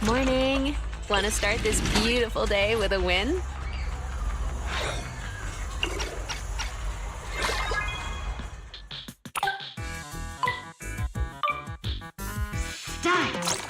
Morning. Want to start this beautiful day with a win? Start!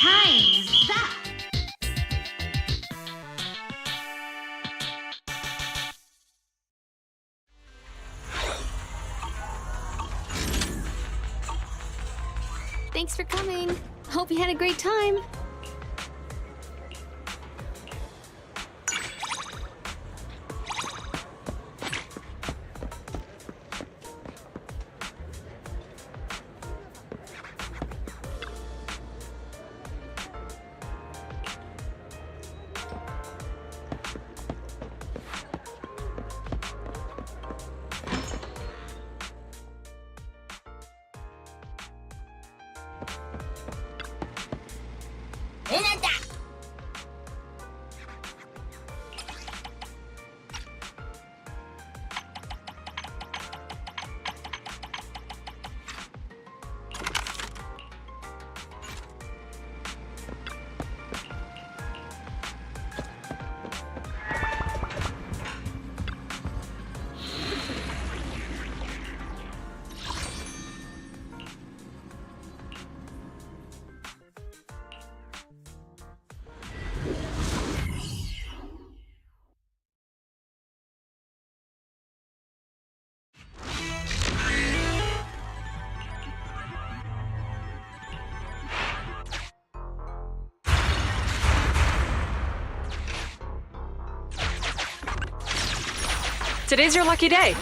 Time's up! Thanks for coming. Hope you had a great time. Today's your lucky day.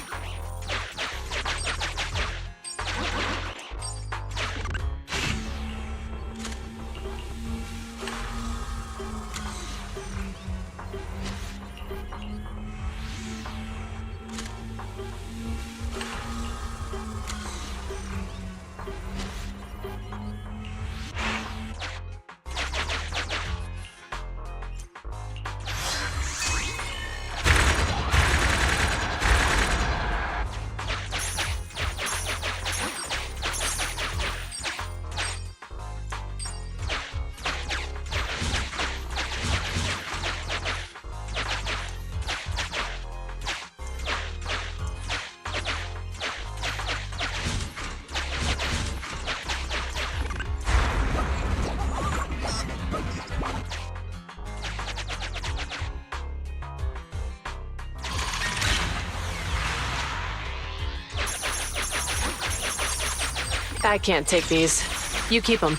I can't take these. You keep them.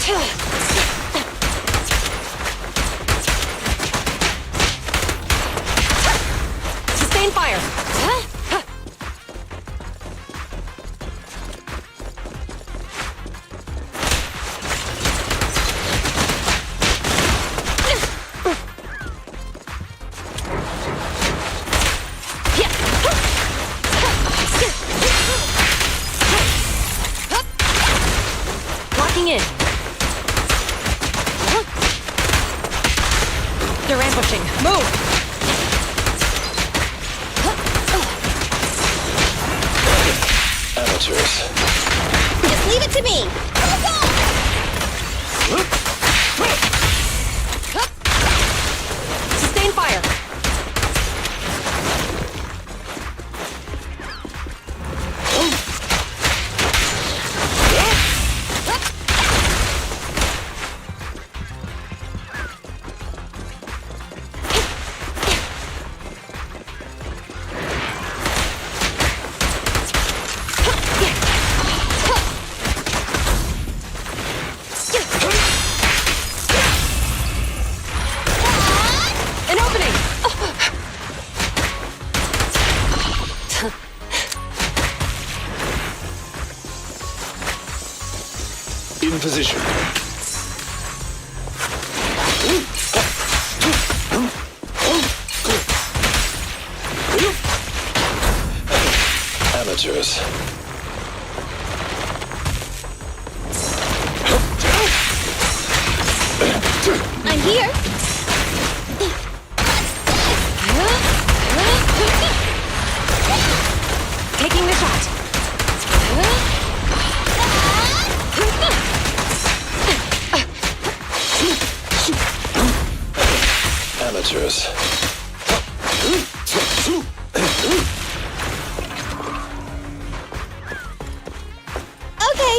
Sustain fire. Locking in. They're ambushing. Move! Amateurs. Just leave it to me. Sustain fire. An opening. In position. Amateurs. I'm here. Taking the shot. Amateurs. Okay.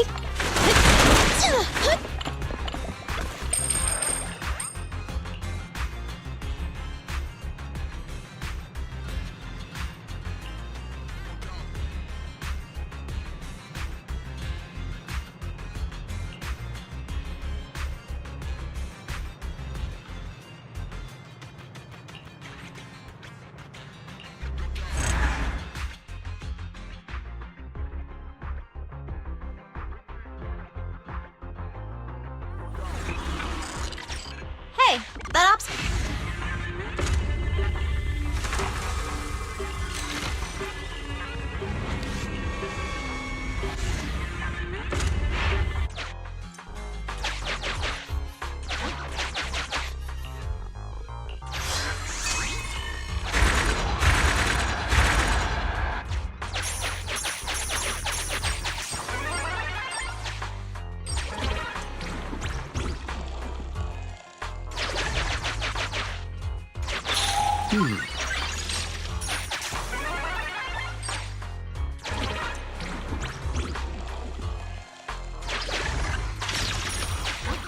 Hey, that ops.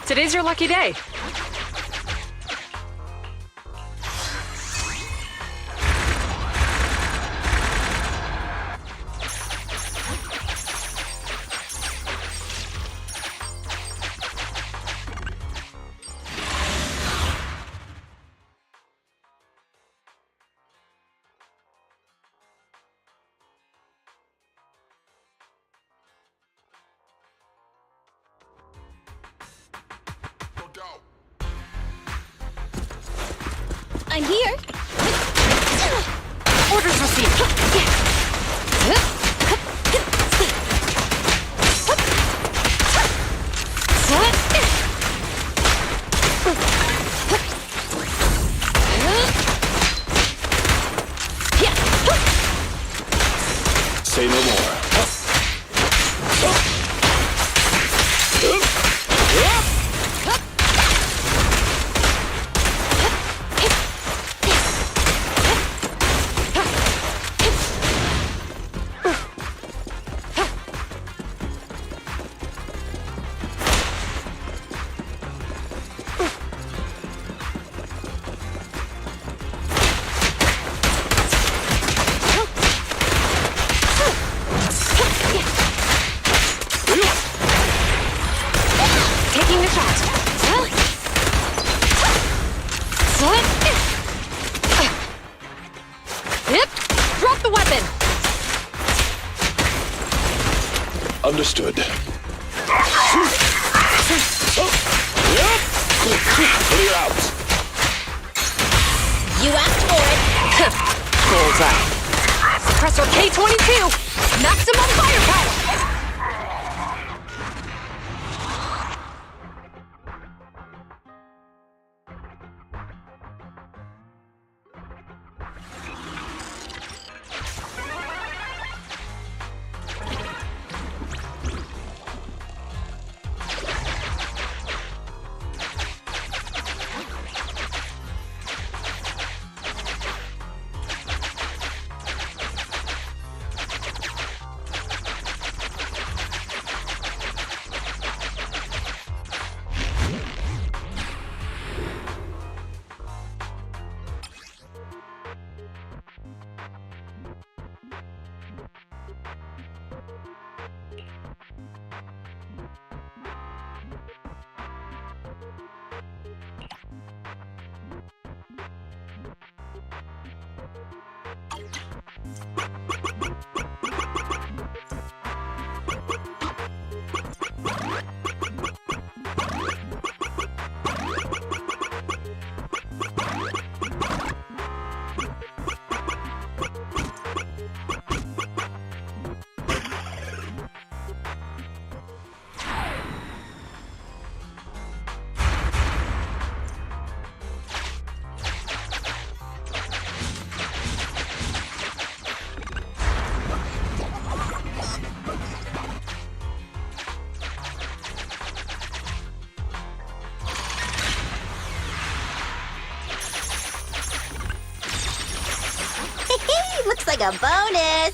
Today's your lucky day. I'm here. Orders received. Say no more. Understood. Clear out. You asked for it. Bullseye. Suppressor K-22! Maximum firepower! Looks like a bonus.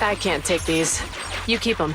I can't take these. You keep them.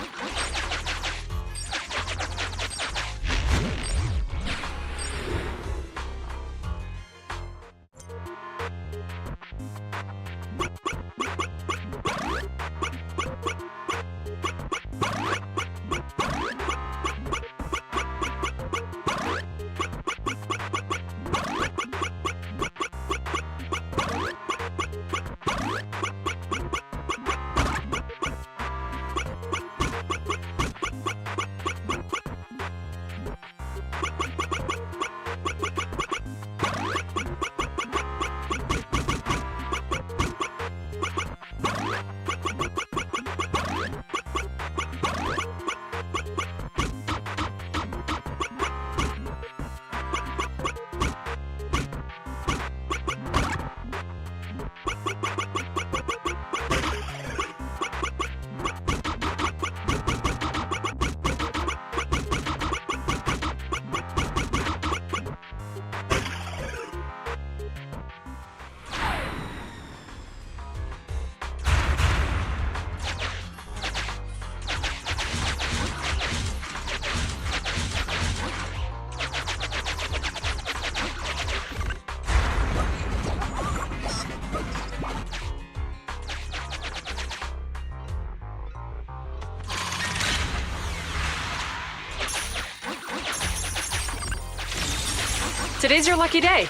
Today's your lucky day.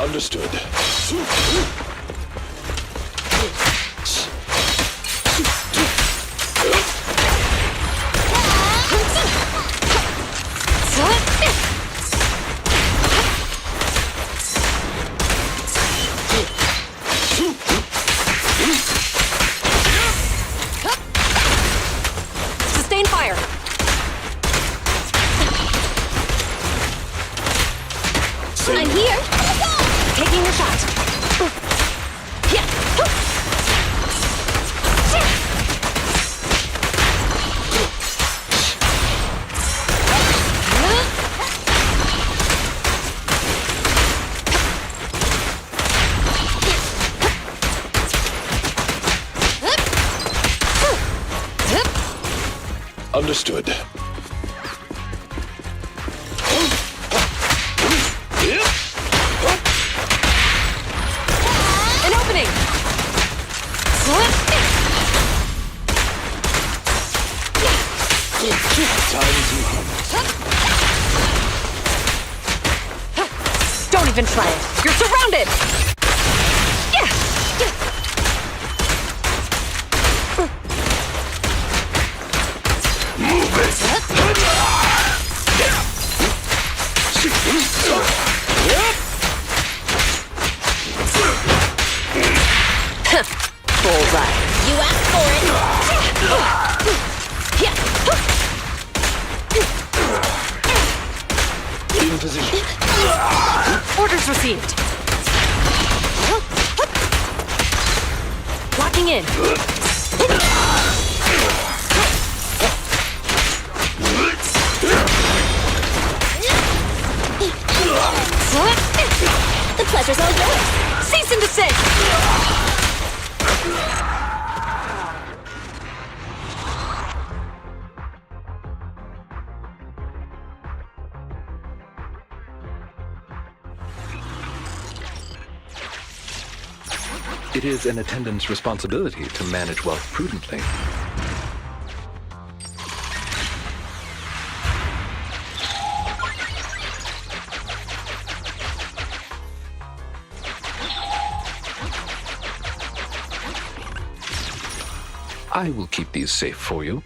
Understood. Sustain fire. I'm here. Taking the shot. Understood. An opening. Time to hunt. Don't even try it. You're surrounded. Move it! Bullseye. You asked for In position. Orders received. Locking in. The pleasure's all yours. Cease and desist. It is an attendant's responsibility to manage wealth prudently. I will keep these safe for you.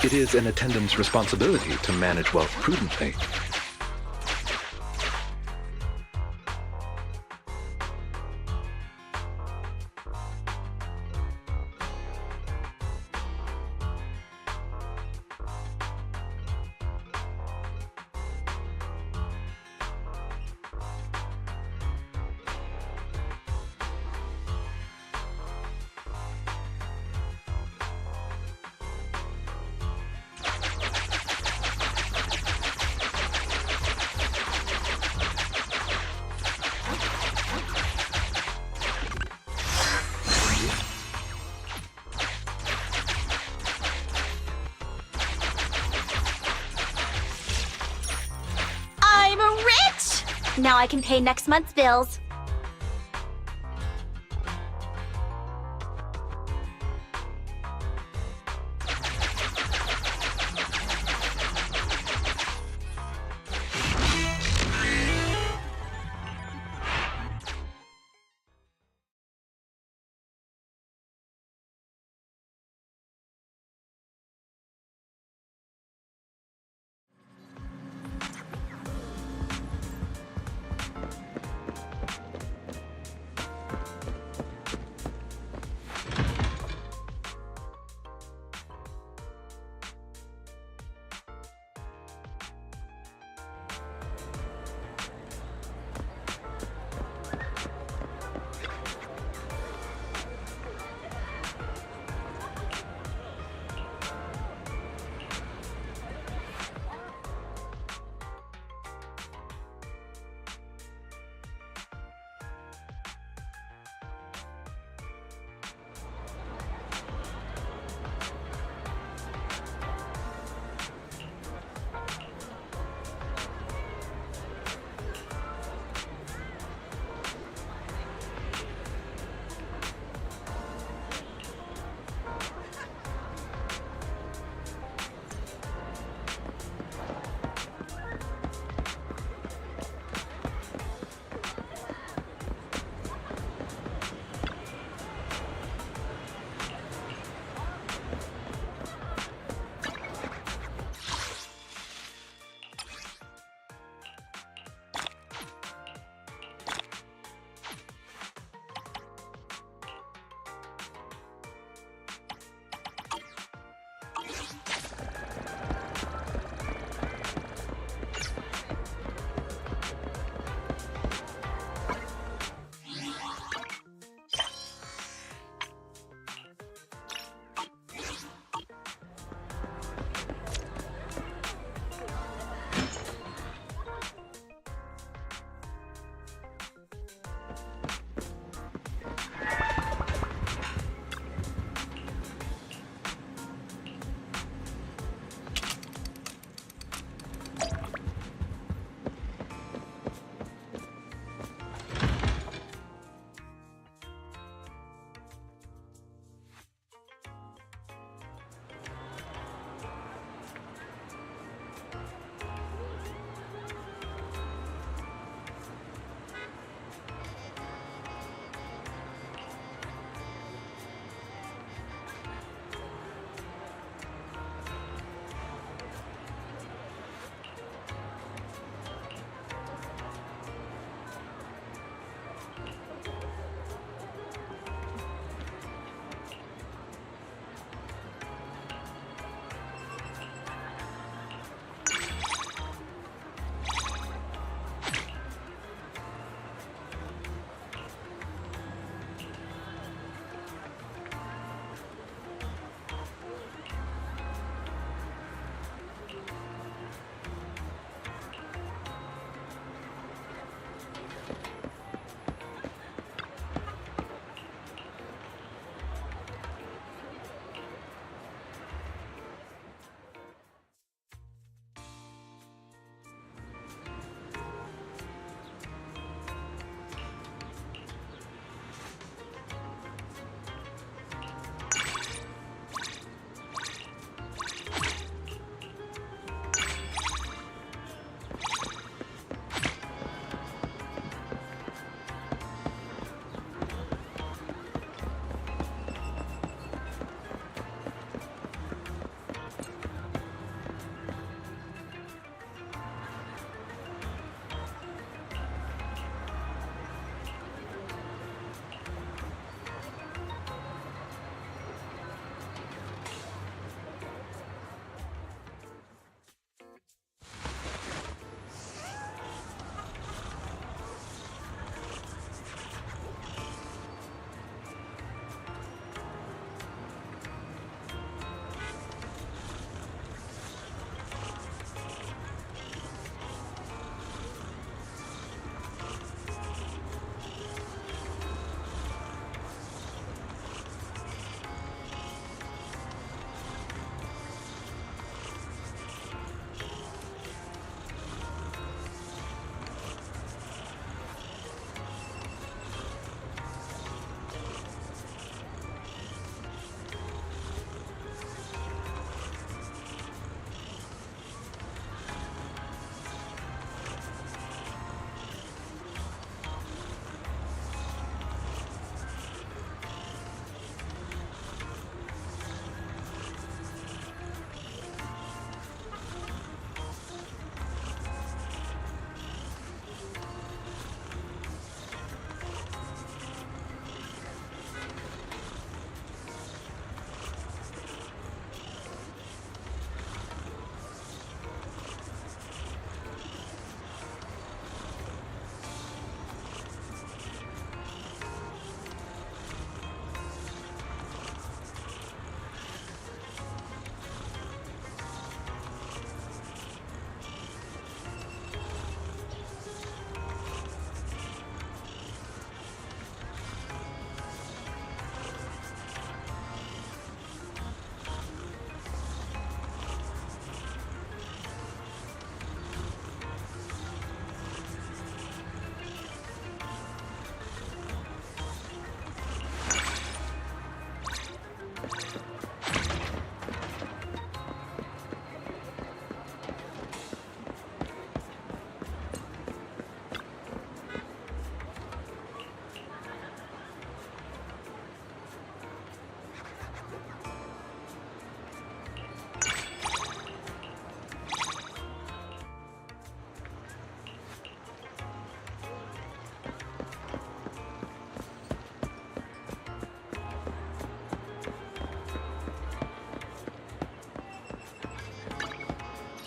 It is an attendant's responsibility to manage wealth prudently. Now I can pay next month's bills.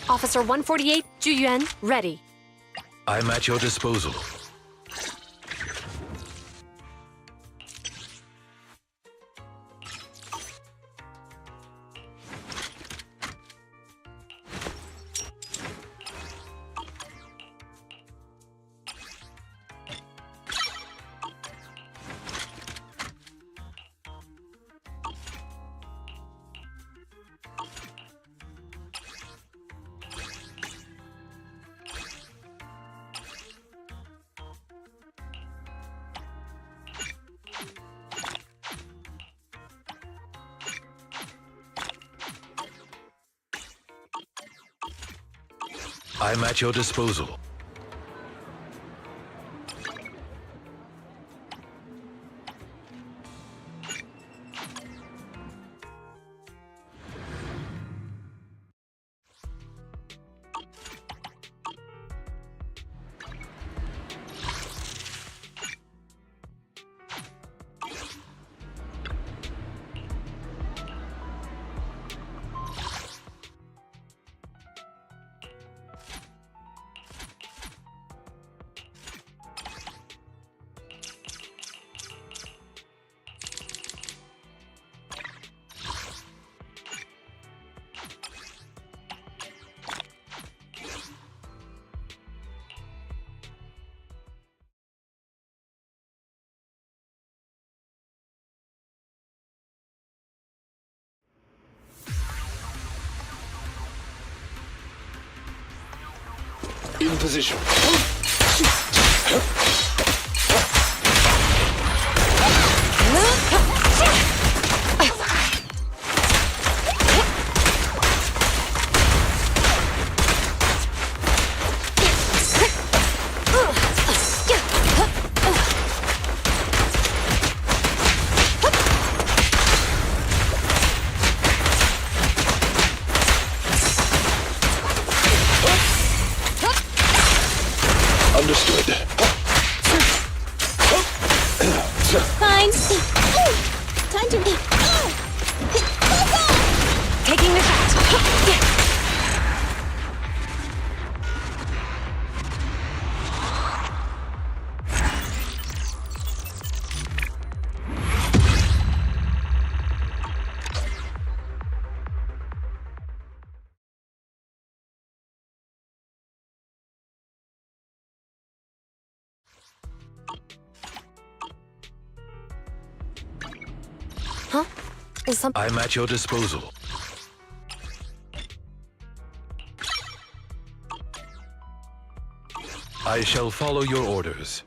Officer 148, Juyuan, ready. I'm at your disposal. I'm at your disposal. In position. Understood. Fine. Time to leave. Taking the shot. Huh? Is something... I'm at your disposal. I shall follow your orders.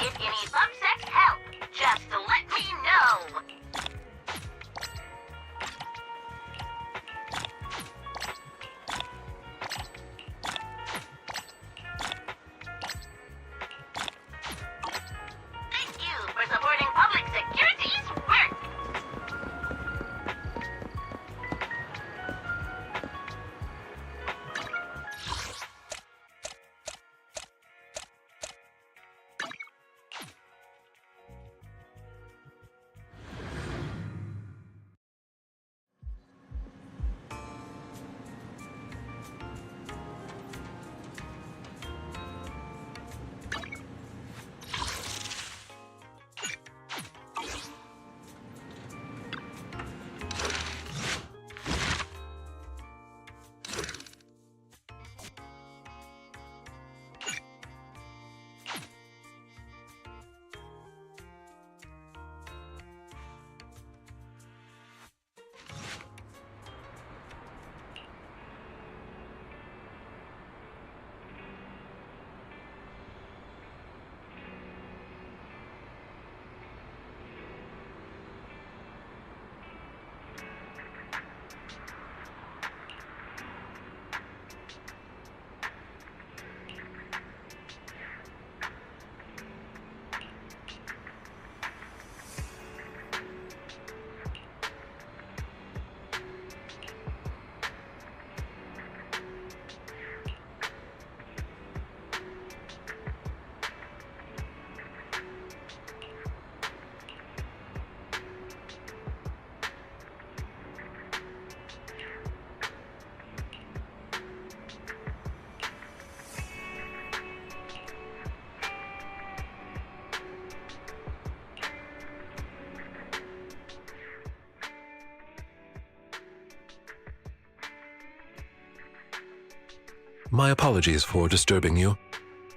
If you need love sex help, just let me know. Thank you for supporting public security's work. My apologies for disturbing you.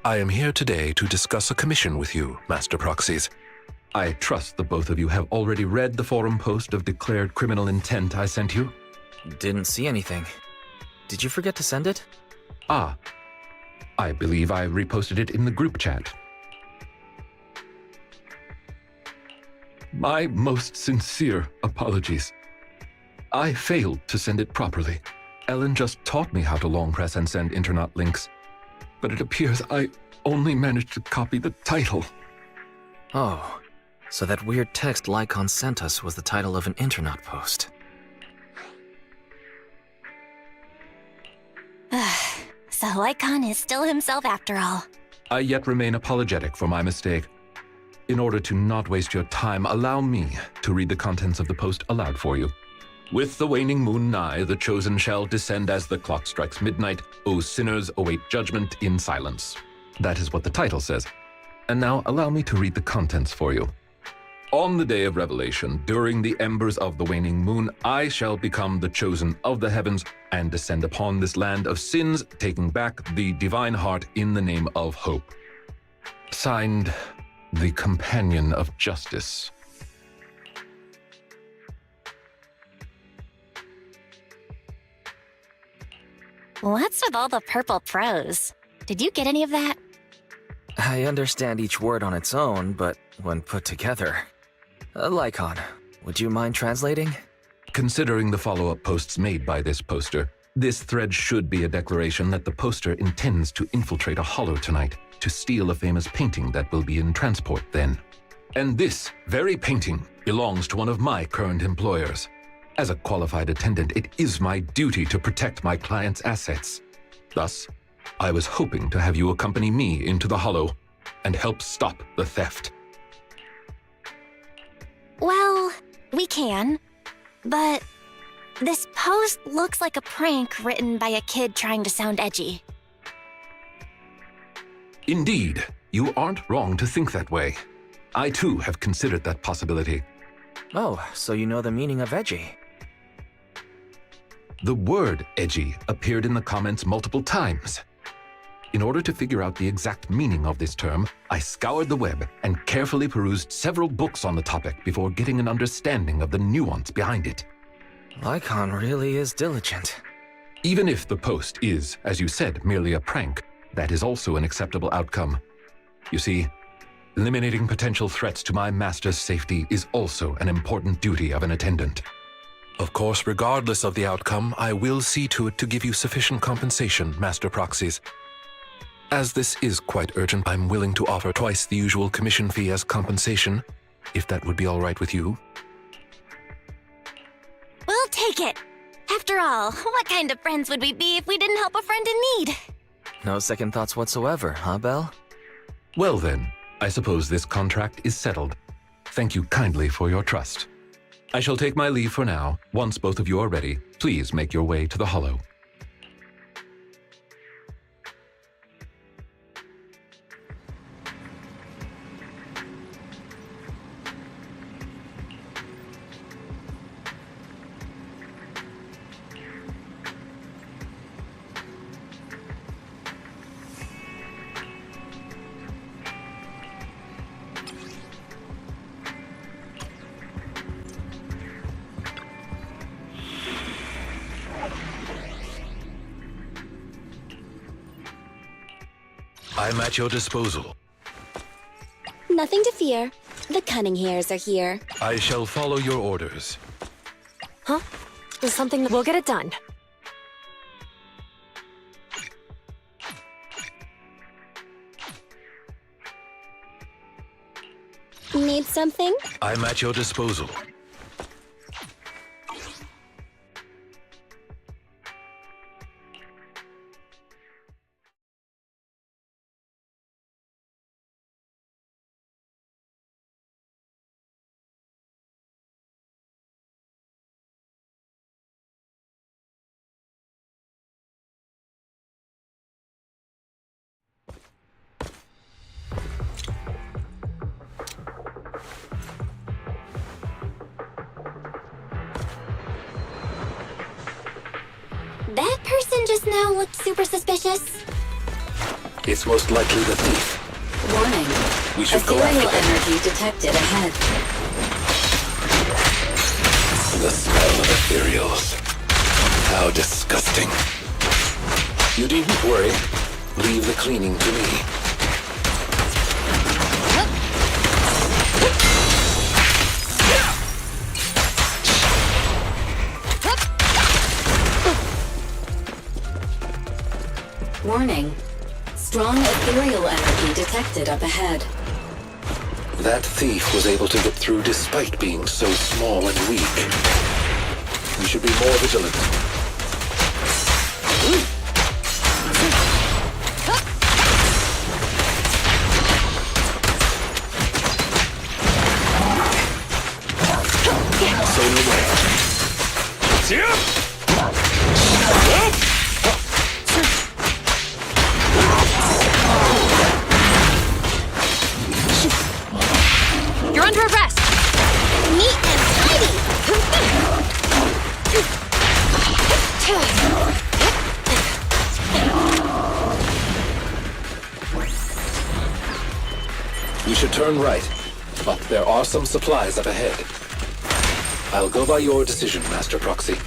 I am here today to discuss a commission with you, Master Proxies. I trust the both of you have already read the forum post of declared criminal intent I sent you. Didn't see anything. Did you forget to send it? Ah, I believe I reposted it in the group chat. My most sincere apologies. I failed to send it properly. Ellen just taught me how to long press and send Internet links, but it appears I only managed to copy the title. Oh, so that weird text Lycon sent us was the title of an Internet post. So Lycon is still himself after all. I yet remain apologetic for my mistake. In order to not waste your time, allow me to read the contents of the post aloud for you. With the waning moon nigh, the chosen shall descend as the clock strikes midnight. O sinners, await judgment in silence. That is what the title says. And now allow me to read the contents for you. On the day of revelation, during the embers of the waning moon, I shall become the chosen of the heavens and descend upon this land of sins, taking back the divine heart in the name of hope. Signed, the Companion of Justice. What's with all the purple prose? Did you get any of that? I understand each word on its own, but when put together... Lycon, would you mind translating? Considering the follow-up posts made by this poster, this thread should be a declaration that the poster intends to infiltrate a hollow tonight to steal a famous painting that will be in transport then. And this very painting belongs to one of my current employers. As a qualified attendant, it is my duty to protect my client's assets. Thus, I was hoping to have you accompany me into the hollow and help stop the theft. Well, we can, but this post looks like a prank written by a kid trying to sound edgy. Indeed, you aren't wrong to think that way. I too have considered that possibility. Oh, so you know the meaning of edgy. The word edgy appeared in the comments multiple times. In order to figure out the exact meaning of this term, I scoured the web and carefully perused several books on the topic before getting an understanding of the nuance behind it. Lycon really is diligent. Even if the post is, as you said, merely a prank, that is also an acceptable outcome. You see, Eliminating potential threats to my master's safety is also an important duty of an attendant. Of course, regardless of the outcome, I will see to it to give you sufficient compensation, Master Proxies. As this is quite urgent, I'm willing to offer twice the usual commission fee as compensation, if that would be all right with you. We'll take it. After all, what kind of friends would we be if we didn't help a friend in need? No second thoughts whatsoever, huh, Belle? Well then, I suppose this contract is settled. Thank you kindly for your trust. I shall take my leave for now. Once both of you are ready, please make your way to the Hollow. I'm at your disposal. Nothing to fear. The cunning hairs are here. I shall follow your orders. Huh? There's something that... We'll get it done. Need something? I'm at your disposal. That person just now looked super suspicious. It's most likely the thief. Warning. We should go Ethereal after them. energy detected ahead. The smell of ethereals. How disgusting. You needn't worry. Leave the cleaning to me. Warning. Strong ethereal energy detected up ahead. That thief was able to get through despite being so small and weak. We should be more vigilant. You're under arrest! Neat and tidy! We should turn right, but there are some supplies up ahead. I'll go by your decision, Master Proxy.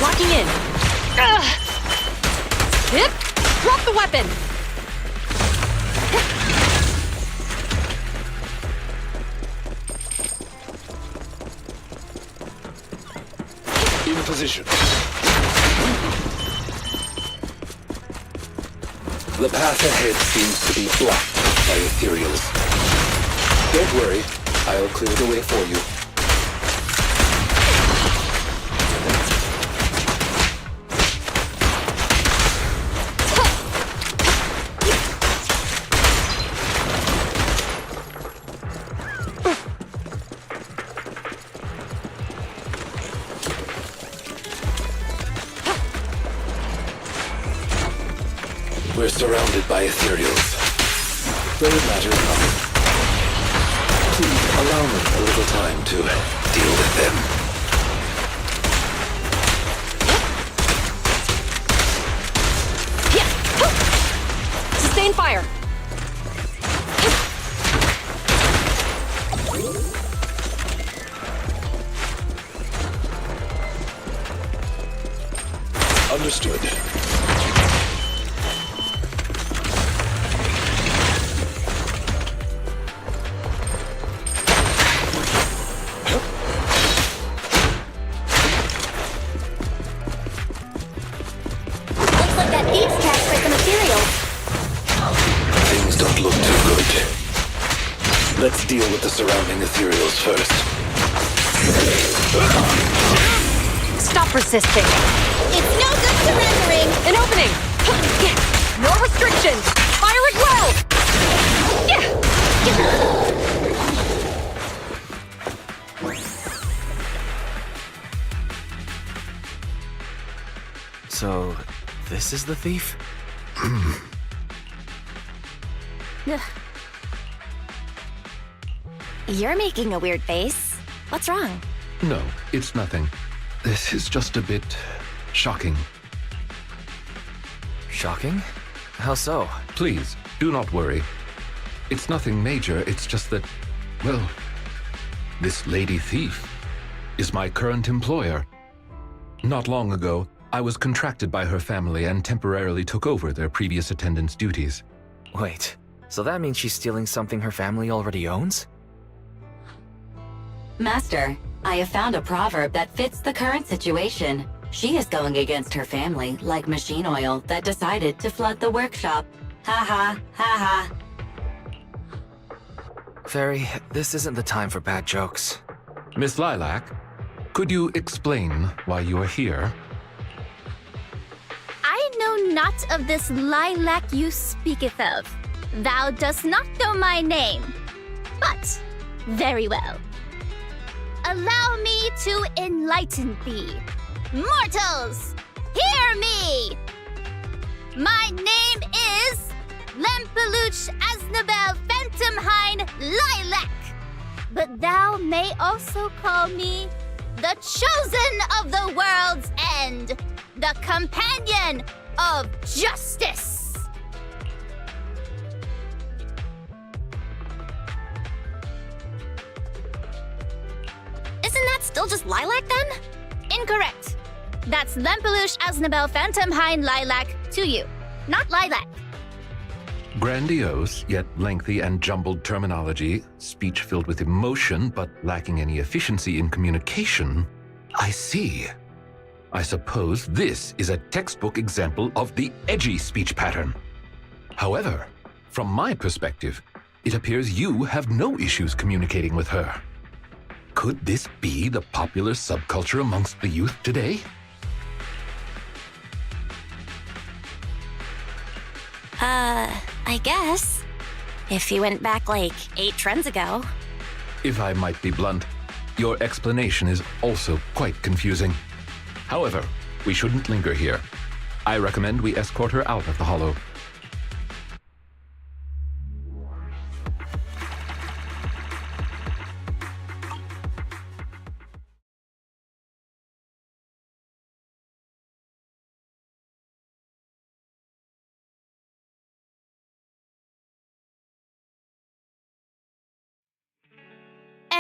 Locking in. Hip! Drop the weapon! In position. The path ahead seems to be blocked by ethereals. Don't worry, I'll clear the way for you. We're surrounded by ethereals. Though it matters nothing. Please allow me a little time to deal with them. Sustain fire! Understood. Looks like that thief's track for some materials. Things don't look too good. Let's deal with the surrounding ethereals first. Stop resisting. It's no good surrendering. An opening. No restrictions. Fire it well. So, this is the thief? You're making a weird face. What's wrong? No, it's nothing. This is just a bit shocking. Shocking? How so? Please, do not worry. It's nothing major, it's just that, well, this lady thief is my current employer. Not long ago, I was contracted by her family and temporarily took over their previous attendant's duties. Wait, so that means she's stealing something her family already owns? Master, I have found a proverb that fits the current situation. She is going against her family, like machine oil that decided to flood the workshop. Ha ha, ha ha. Fairy, this isn't the time for bad jokes. Miss Lilac, could you explain why you are here? I know not of this lilac you speaketh of. Thou dost not know my name. But, very well. Allow me to enlighten thee. Mortals, hear me! My name is Lempeluch Aznabel Phantomhine Lilac. But thou may also call me the Chosen of the World's End, the Companion of Justice. Isn't that still just Lilac then? Incorrect. That's Lempeluch Aznabel Phantomhine Lilac to you, not Lilac. Grandiose, yet lengthy and jumbled terminology, speech filled with emotion but lacking any efficiency in communication. I see. I suppose this is a textbook example of the edgy speech pattern. However, from my perspective, it appears you have no issues communicating with her. Could this be the popular subculture amongst the youth today? I guess. If you went back like 8 trends ago. If I might be blunt, your explanation is also quite confusing. However, we shouldn't linger here. I recommend we escort her out of the hollow.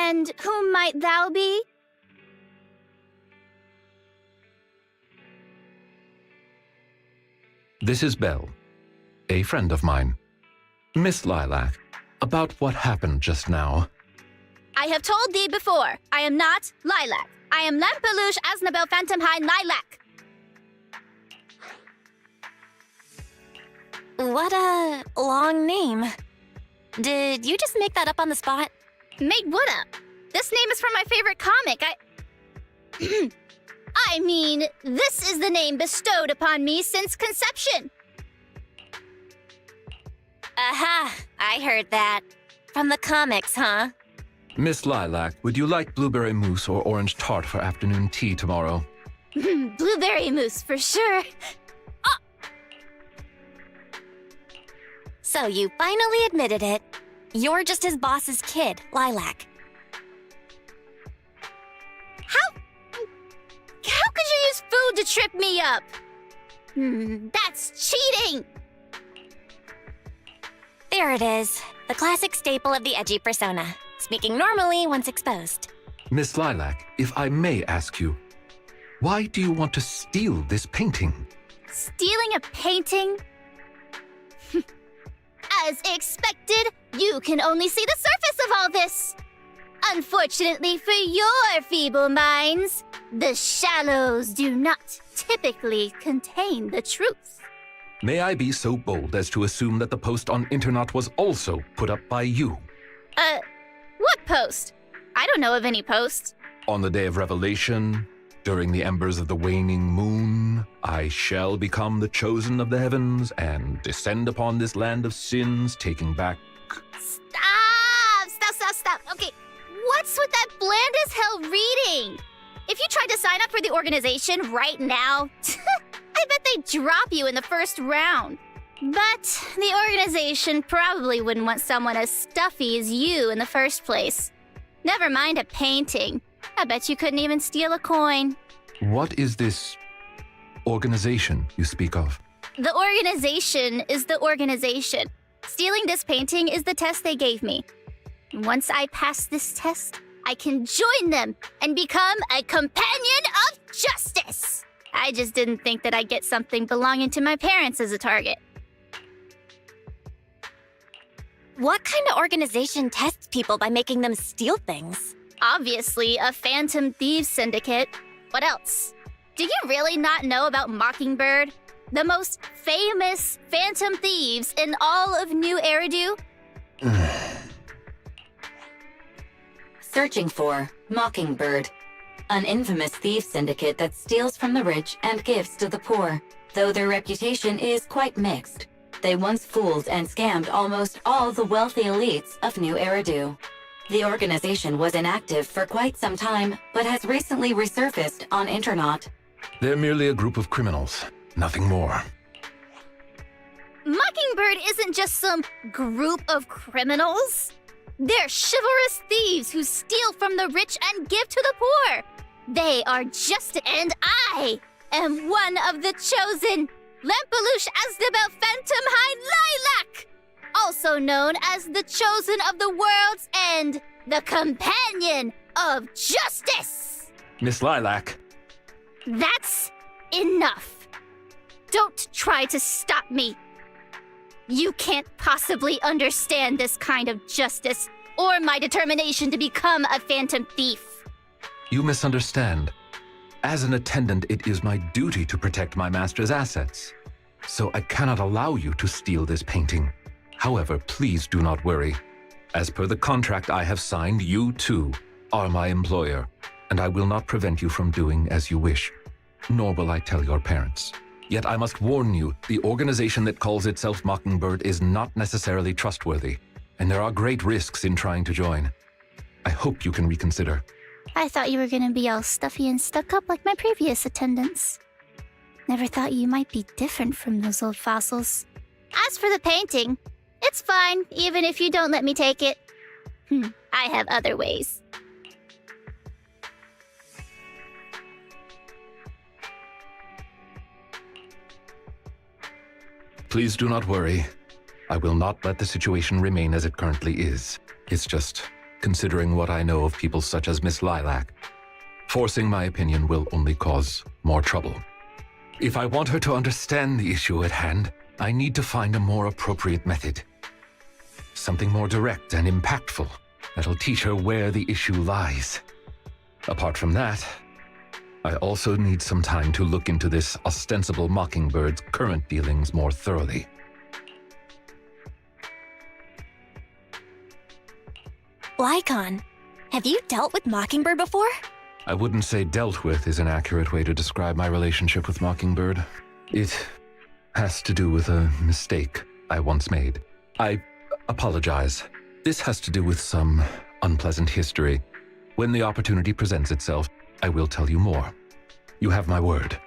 And whom might thou be? This is Belle, a friend of mine. Miss Lilac, about what happened just now. I have told thee before, I am not Lilac. I am Lempeluch Aznabel Phantomhine Lilac. What a long name. Did you just make that up on the spot? Made what up? This name is from my favorite comic. I mean, this is the name bestowed upon me since conception. Aha, I heard that. From the comics, huh? Miss Lilac, would you like blueberry mousse or orange tart for afternoon tea tomorrow? Blueberry mousse, for sure. So you finally admitted it. You're just his boss's kid, Lilac. How could you use food to trip me up? That's cheating! There it is. The classic staple of the edgy persona. Speaking normally once exposed. Miss Lilac, if I may ask you, Why do you want to steal this painting? Stealing a painting? As expected, you can only see the surface of all this. Unfortunately for your feeble minds, the shallows do not typically contain the truth. May I be so bold as to assume that the post on Internet was also put up by you? What post? I don't know of any post. On the day of revelation, during the embers of the waning moon, I shall become the chosen of the heavens and descend upon this land of sins, taking back... Stop. Okay, what's with that bland as hell reading? If you tried to sign up for the organization right now, I bet they'd drop you in the first round. But the organization probably wouldn't want someone as stuffy as you in the first place. Never mind a painting. I bet you couldn't even steal a coin. What is this organization you speak of? The organization is the organization. Stealing this painting is the test they gave me. Once I pass this test, I can join them and become a companion of justice. I just didn't think that I'd get something belonging to my parents as a target. What kind of organization tests people by making them steal things? Obviously, a Phantom Thieves Syndicate. What else? Do you really not know about Mockingbird? The most famous Phantom Thieves in all of New Eridu? Searching for Mockingbird, an infamous thief syndicate that steals from the rich and gives to the poor. Though their reputation is quite mixed, they once fooled and scammed almost all the wealthy elites of New Eridu. The organization was inactive for quite some time, but has recently resurfaced on Internet. They're merely a group of criminals, nothing more. Mockingbird isn't just some group of criminals. They're chivalrous thieves who steal from the rich and give to the poor. They are just, and I am one of the chosen. Lampeluche Asdabel Phantom Hind Lilac, also known as the chosen of the world's end, the companion of justice. Miss Lilac. That's enough. Don't try to stop me. You can't possibly understand this kind of justice or my determination to become a phantom thief. You misunderstand. As an attendant, it is my duty to protect my master's assets. So I cannot allow you to steal this painting. However, please do not worry. As per the contract I have signed, you too are my employer, and I will not prevent you from doing as you wish. Nor will I tell your parents. Yet I must warn you, the organization that calls itself Mockingbird is not necessarily trustworthy, and there are great risks in trying to join. I hope you can reconsider. I thought you were gonna be all stuffy and stuck up like my previous attendants. Never thought you might be different from those old fossils. As for the painting, it's fine, even if you don't let me take it. I have other ways. Please do not worry. I will not let the situation remain as it currently is. It's just, considering what I know of people such as Miss Lilac, forcing my opinion will only cause more trouble. If I want her to understand the issue at hand, I need to find a more appropriate method. Something more direct and impactful that'll teach her where the issue lies. Apart from that, I also need some time to look into this ostensible Mockingbird's current dealings more thoroughly. Lycon, have you dealt with Mockingbird before? I wouldn't say dealt with is an accurate way to describe my relationship with Mockingbird. It has to do with a mistake I once made. I apologize. This has to do with some unpleasant history. When the opportunity presents itself, I will tell you more. You have my word.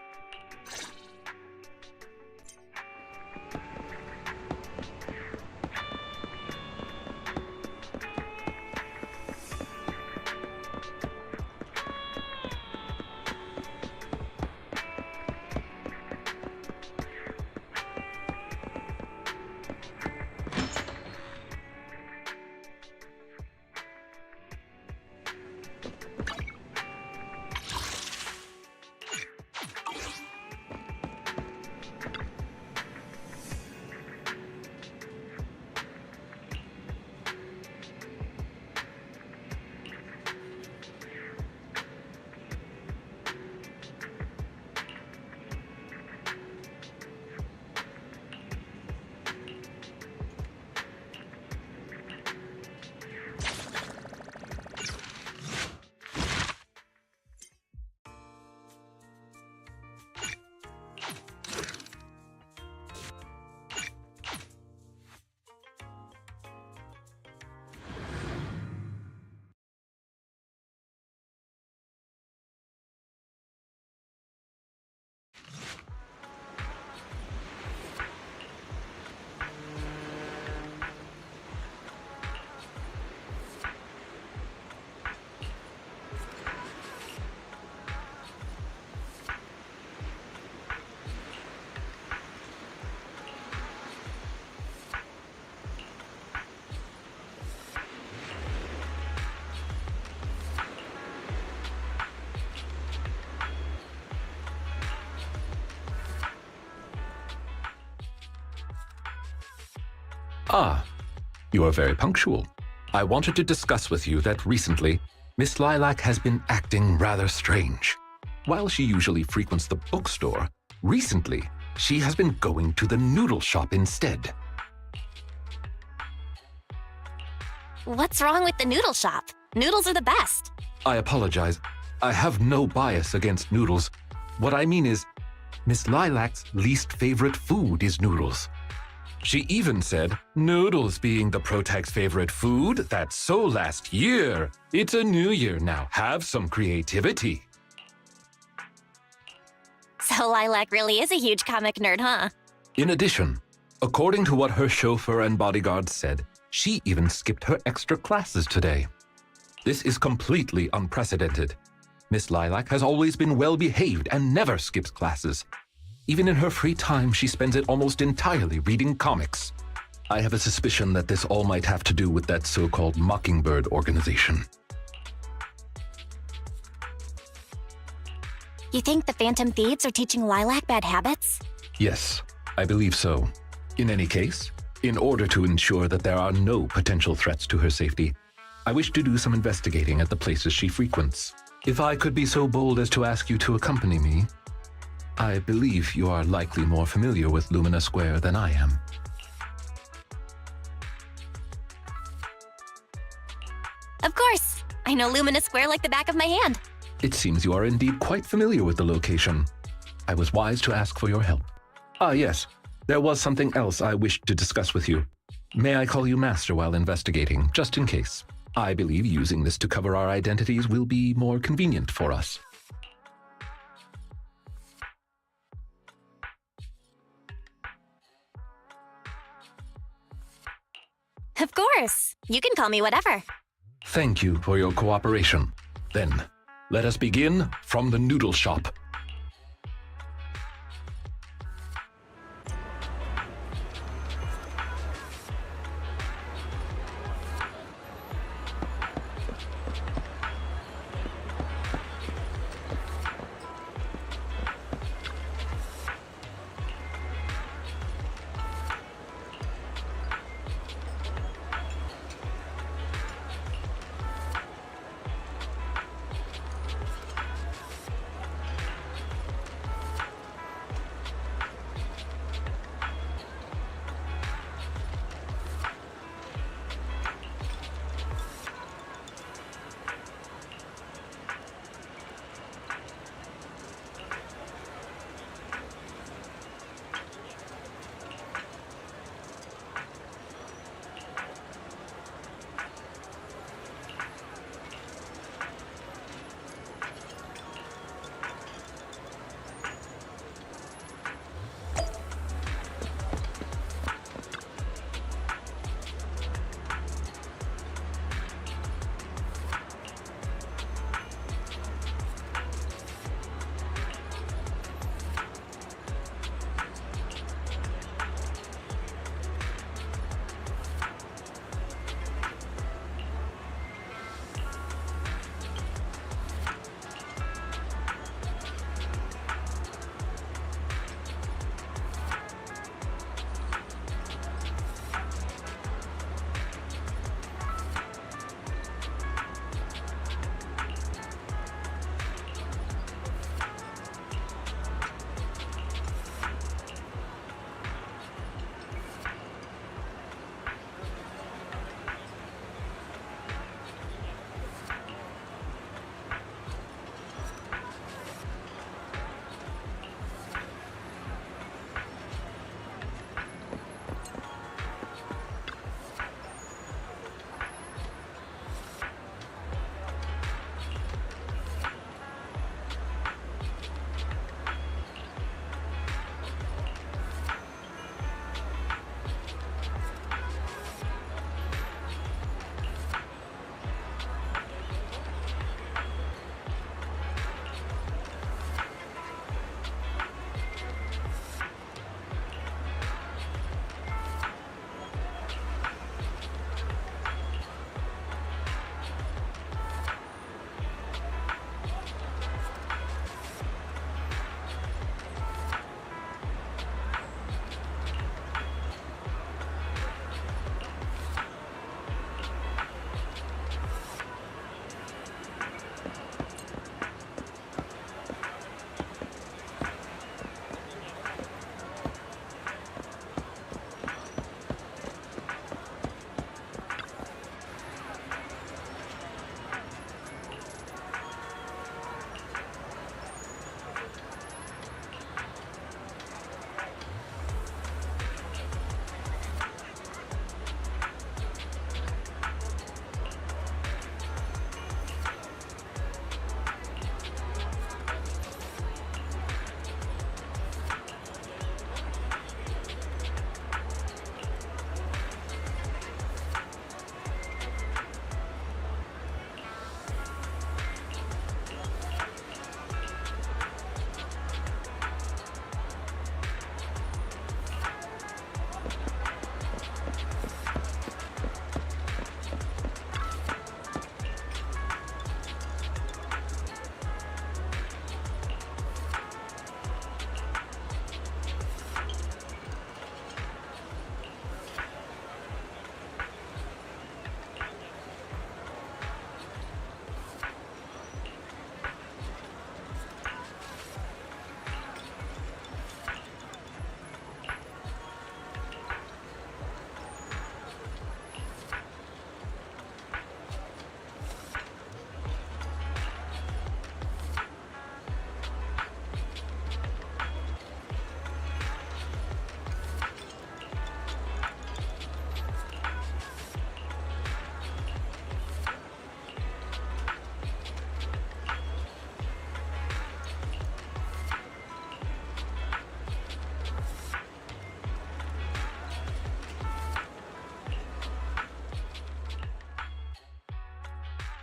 Ah, you are very punctual. I wanted to discuss with you that recently, Miss Lilac has been acting rather strange. While she usually frequents the bookstore, recently, she has been going to the noodle shop instead. What's wrong with the noodle shop? Noodles are the best. I apologize. I have no bias against noodles. What I mean is, Miss Lilac's least favorite food is noodles. She even said, noodles being the Protag's favorite food, that's so last year. It's a new year now. Have some creativity. So Lilac really is a huge comic nerd, huh? In addition, according to what her chauffeur and bodyguards said, she even skipped her extra classes today. This is completely unprecedented. Miss Lilac has always been well-behaved and never skips classes. Even in her free time, she spends it almost entirely reading comics. I have a suspicion that this all might have to do with that so-called Mockingbird organization. You think the Phantom Thieves are teaching Lilac bad habits? Yes, I believe so. In any case, in order to ensure that there are no potential threats to her safety, I wish to do some investigating at the places she frequents. If I could be so bold as to ask you to accompany me, I believe you are likely more familiar with Lumina Square than I am. Of course! I know Lumina Square like the back of my hand. It seems you are indeed quite familiar with the location. I was wise to ask for your help. Ah, yes. There was something else I wished to discuss with you. May I call you Master while investigating, just in case? I believe using this to cover our identities will be more convenient for us. Of course! You can call me whatever. Thank you for your cooperation. Then, let us begin from the noodle shop.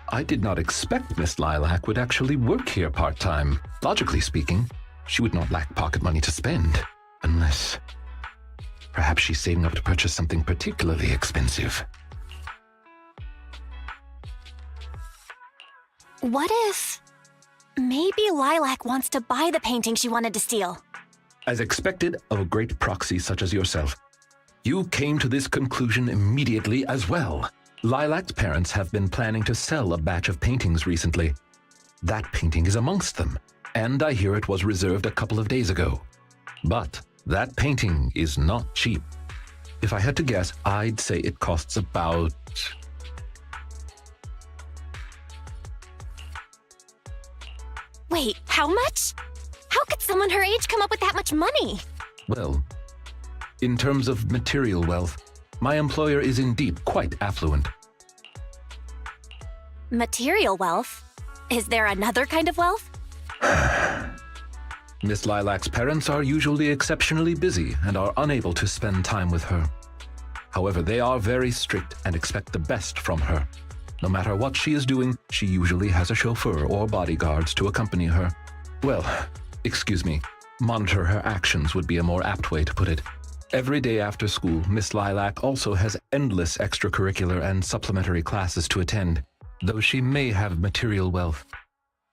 I did not expect Miss Lilac would actually work here part-time. Logically speaking, she would not lack pocket money to spend, unless perhaps she's saving up to purchase something particularly expensive. What if maybe Lilac wants to buy the painting she wanted to steal? As expected of a great proxy such as yourself, you came to this conclusion immediately as well. Lilac's parents have been planning to sell a batch of paintings recently. That painting is amongst them, and I hear it was reserved a couple of days ago. But that painting is not cheap. If I had to guess, I'd say it costs about... Wait, how much? How could someone her age come up with that much money? Well, in terms of material wealth, my employer is indeed quite affluent. Material wealth? Is there another kind of wealth? Miss Lilac's parents are usually exceptionally busy and are unable to spend time with her. However, they are very strict and expect the best from her. No matter what she is doing, she usually has a chauffeur or bodyguards to accompany her. Well, excuse me, monitor her actions would be a more apt way to put it. Every day after school, Miss Lilac also has endless extracurricular and supplementary classes to attend. Though she may have material wealth,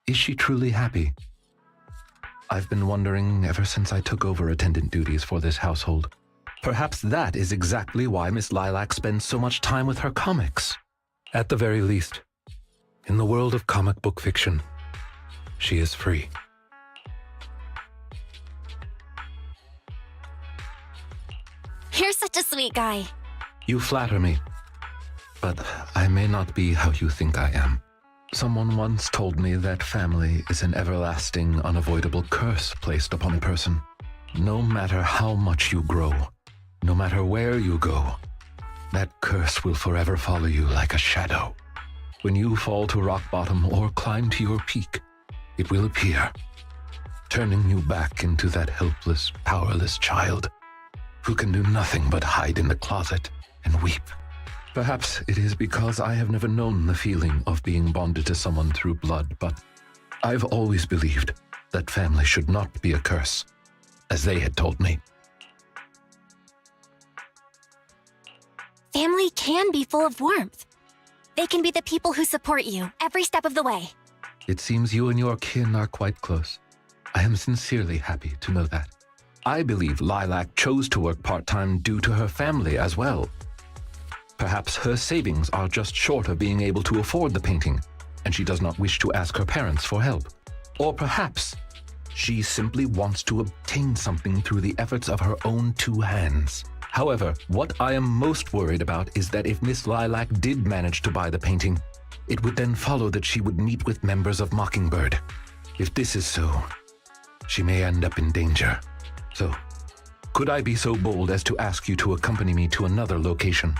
is she truly happy? I've been wondering ever since I took over attendant duties for this household. Perhaps that is exactly why Miss Lilac spends so much time with her comics. At the very least, in the world of comic book fiction, she is free. You're such a sweet guy. You flatter me, but I may not be how you think I am. Someone once told me that family is an everlasting, unavoidable curse placed upon a person. No matter how much you grow, no matter where you go, that curse will forever follow you like a shadow. When you fall to rock bottom or climb to your peak, it will appear, turning you back into that helpless, powerless child who can do nothing but hide in the closet and weep. Perhaps it is because I have never known the feeling of being bonded to someone through blood, but I've always believed that family should not be a curse, as they had told me. Family can be full of warmth. They can be the people who support you every step of the way. It seems you and your kin are quite close. I am sincerely happy to know that. I believe Lilac chose to work part-time due to her family as well. Perhaps her savings are just short of being able to afford the painting, and she does not wish to ask her parents for help. Or perhaps she simply wants to obtain something through the efforts of her own two hands. However, what I am most worried about is that if Miss Lilac did manage to buy the painting, it would then follow that she would meet with members of Mockingbird. If this is so, she may end up in danger. So, could I be so bold as to ask you to accompany me to another location?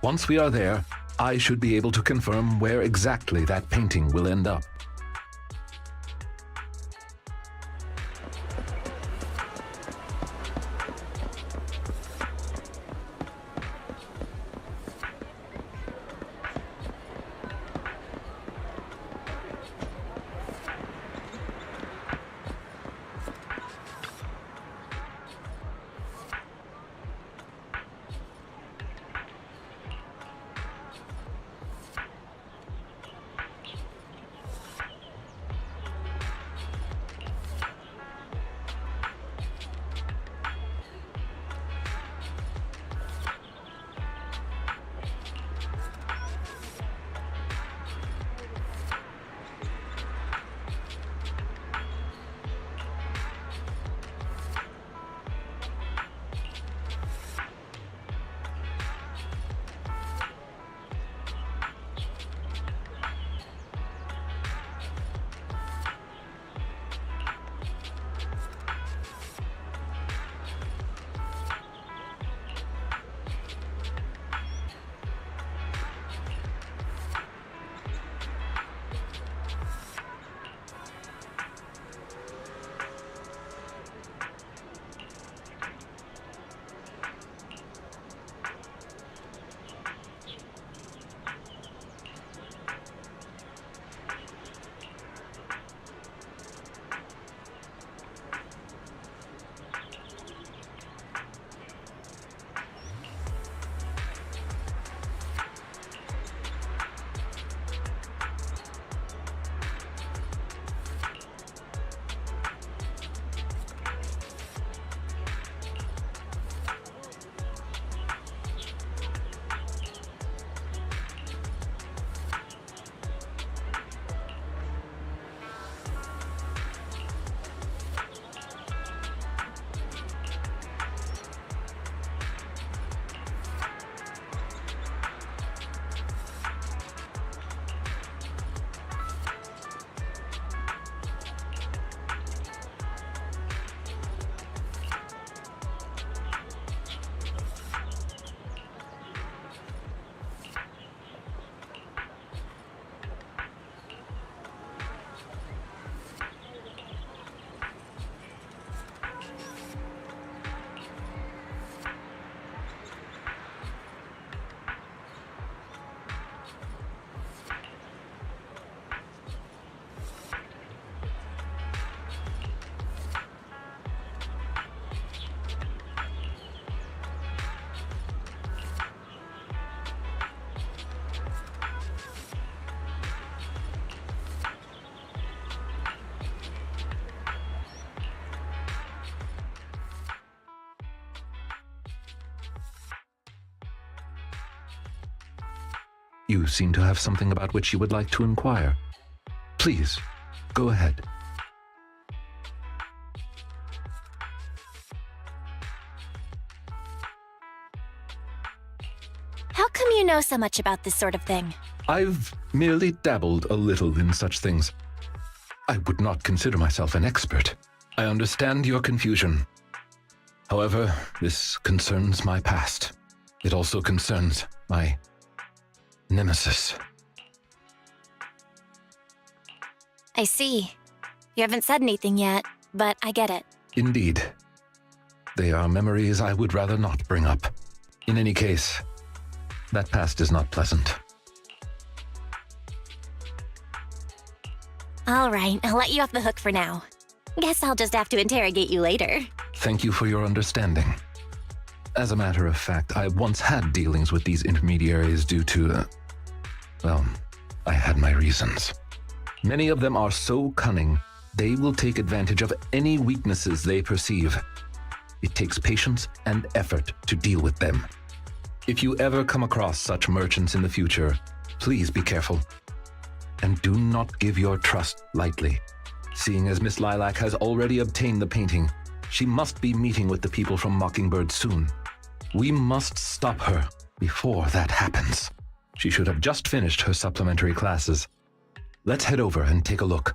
Once we are there, I should be able to confirm where exactly that painting will end up. You seem to have something about which you would like to inquire. Please, go ahead. How come you know so much about this sort of thing? I've merely dabbled a little in such things. I would not consider myself an expert. I understand your confusion. However, this concerns my past. It also concerns my nemesis. I see. You haven't said anything yet, but I get it. Indeed. They are memories I would rather not bring up. In any case, that past is not pleasant. All right, I'll let you off the hook for now. Guess I'll just have to interrogate you later. Thank you for your understanding. As a matter of fact, I once had dealings with these intermediaries due to, well, I had my reasons. Many of them are so cunning, they will take advantage of any weaknesses they perceive. It takes patience and effort to deal with them. If you ever come across such merchants in the future, please be careful. And do not give your trust lightly. Seeing as Miss Lilac has already obtained the painting, she must be meeting with the people from Mockingbird soon. We must stop her before that happens. She should have just finished her supplementary classes. Let's head over and take a look.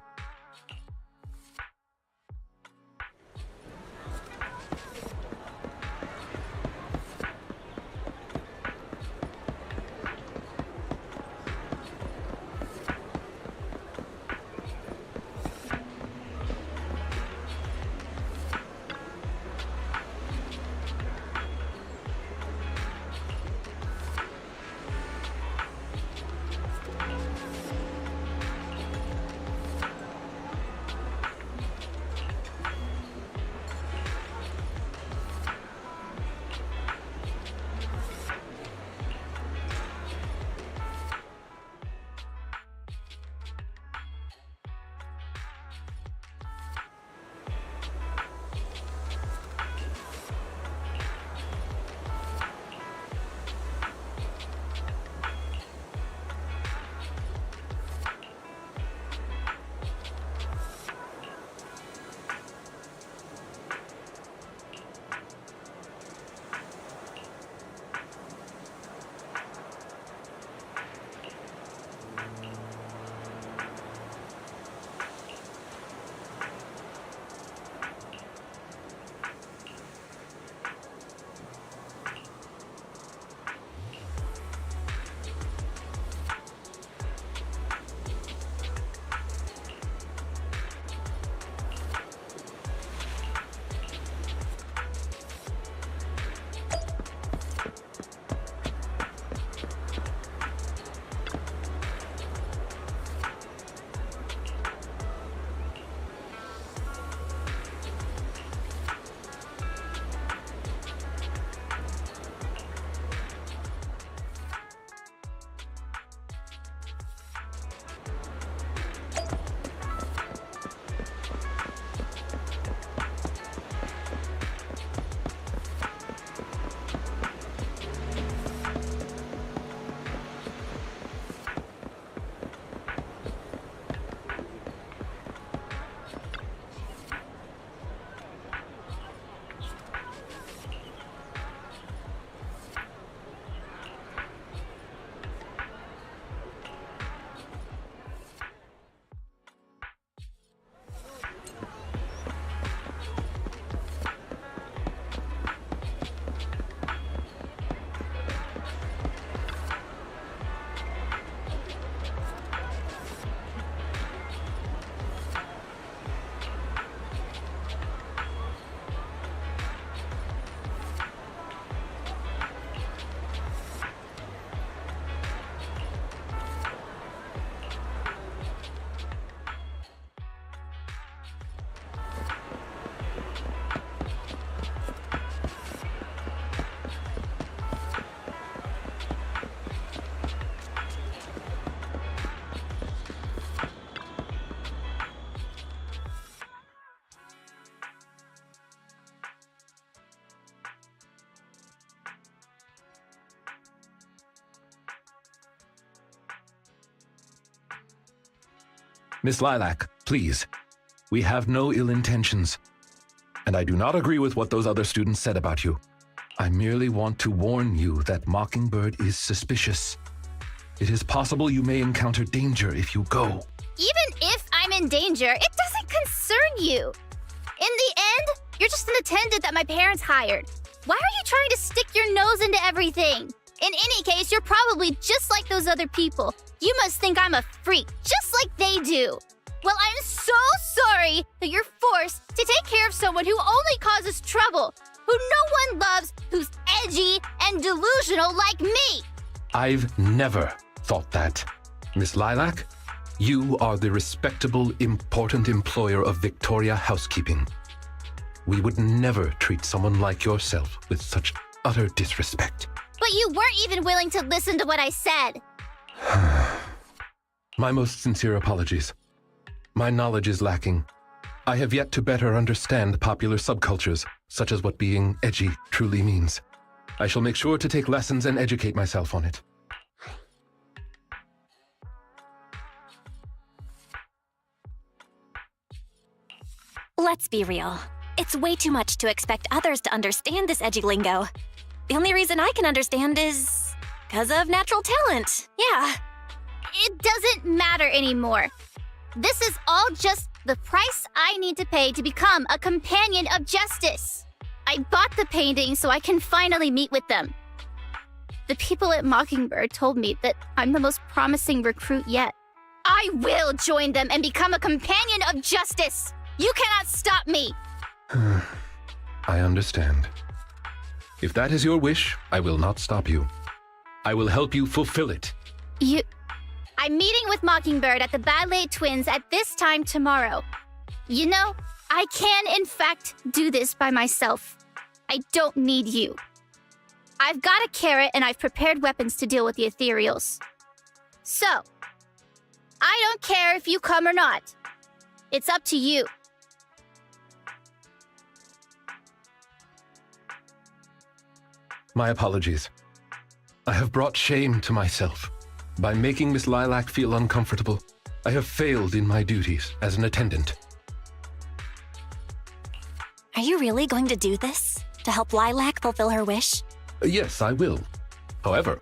Miss Lilac, please. We have no ill intentions. And I do not agree with what those other students said about you. I merely want to warn you that Mockingbird is suspicious. It is possible you may encounter danger if you go. Even if I'm in danger, it doesn't concern you. In the end, you're just an attendant that my parents hired. Why are you trying to stick your nose into everything? In any case, you're probably just like those other people. You must think I'm a freak, just like they do. Well, I'm so sorry that you're forced to take care of someone who only causes trouble, who no one loves, who's edgy and delusional like me. I've never thought that. Miss Lilac, you are the respectable, important employer of Victoria Housekeeping. We would never treat someone like yourself with such utter disrespect. But you weren't even willing to listen to what I said. My most sincere apologies. My knowledge is lacking. I have yet to better understand popular subcultures, such as what being edgy truly means. I shall make sure to take lessons and educate myself on it. Let's be real. It's way too much to expect others to understand this edgy lingo. The only reason I can understand is because of natural talent. Yeah. It doesn't matter anymore. This is all just the price I need to pay to become a companion of justice. I bought the painting so I can finally meet with them. The people at Mockingbird told me that I'm the most promising recruit yet. I will join them and become a companion of justice. You cannot stop me. I understand. If that is your wish, I will not stop you. I will help you fulfill it. I'm meeting with Mockingbird at the Ballet Twins at this time tomorrow. You know, I can in fact do this by myself. I don't need you. I've got a carrot and I've prepared weapons to deal with the ethereals. So, I don't care if you come or not. It's up to you. My apologies. I have brought shame to myself. By making Miss Lilac feel uncomfortable, I have failed in my duties as an attendant. Are you really going to do this? To help Lilac fulfill her wish? Yes, I will. However,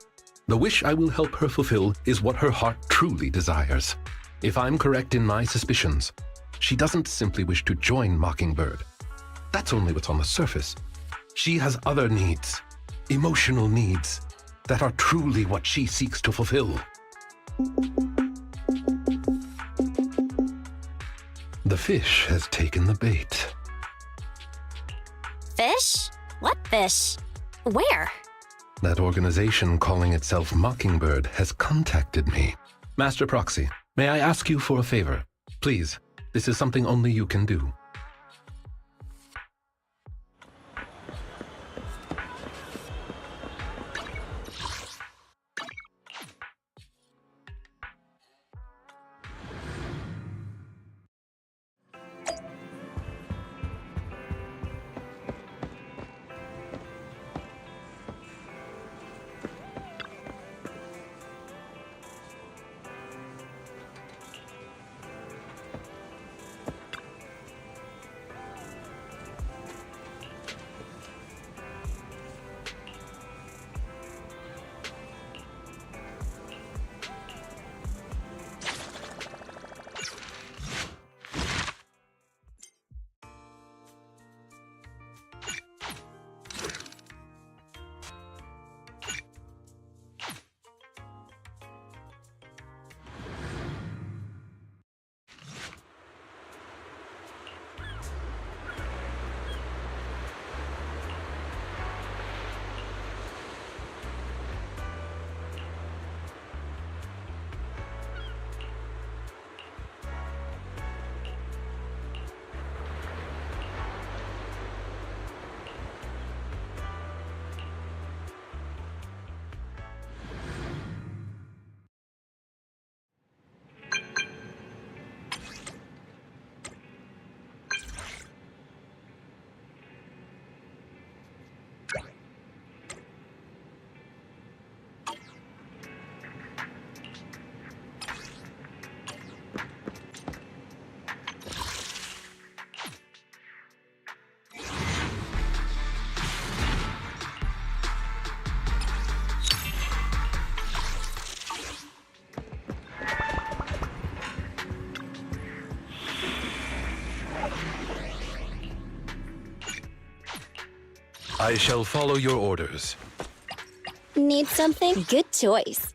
the wish I will help her fulfill is what her heart truly desires. If I'm correct in my suspicions, she doesn't simply wish to join Mockingbird. That's only what's on the surface. She has other needs, emotional needs, that are truly what she seeks to fulfill. The fish has taken the bait. Fish? What fish? Where? That organization calling itself Mockingbird has contacted me. Master Proxy, may I ask you for a favor? Please, this is something only you can do. I shall follow your orders. Need something? Good choice.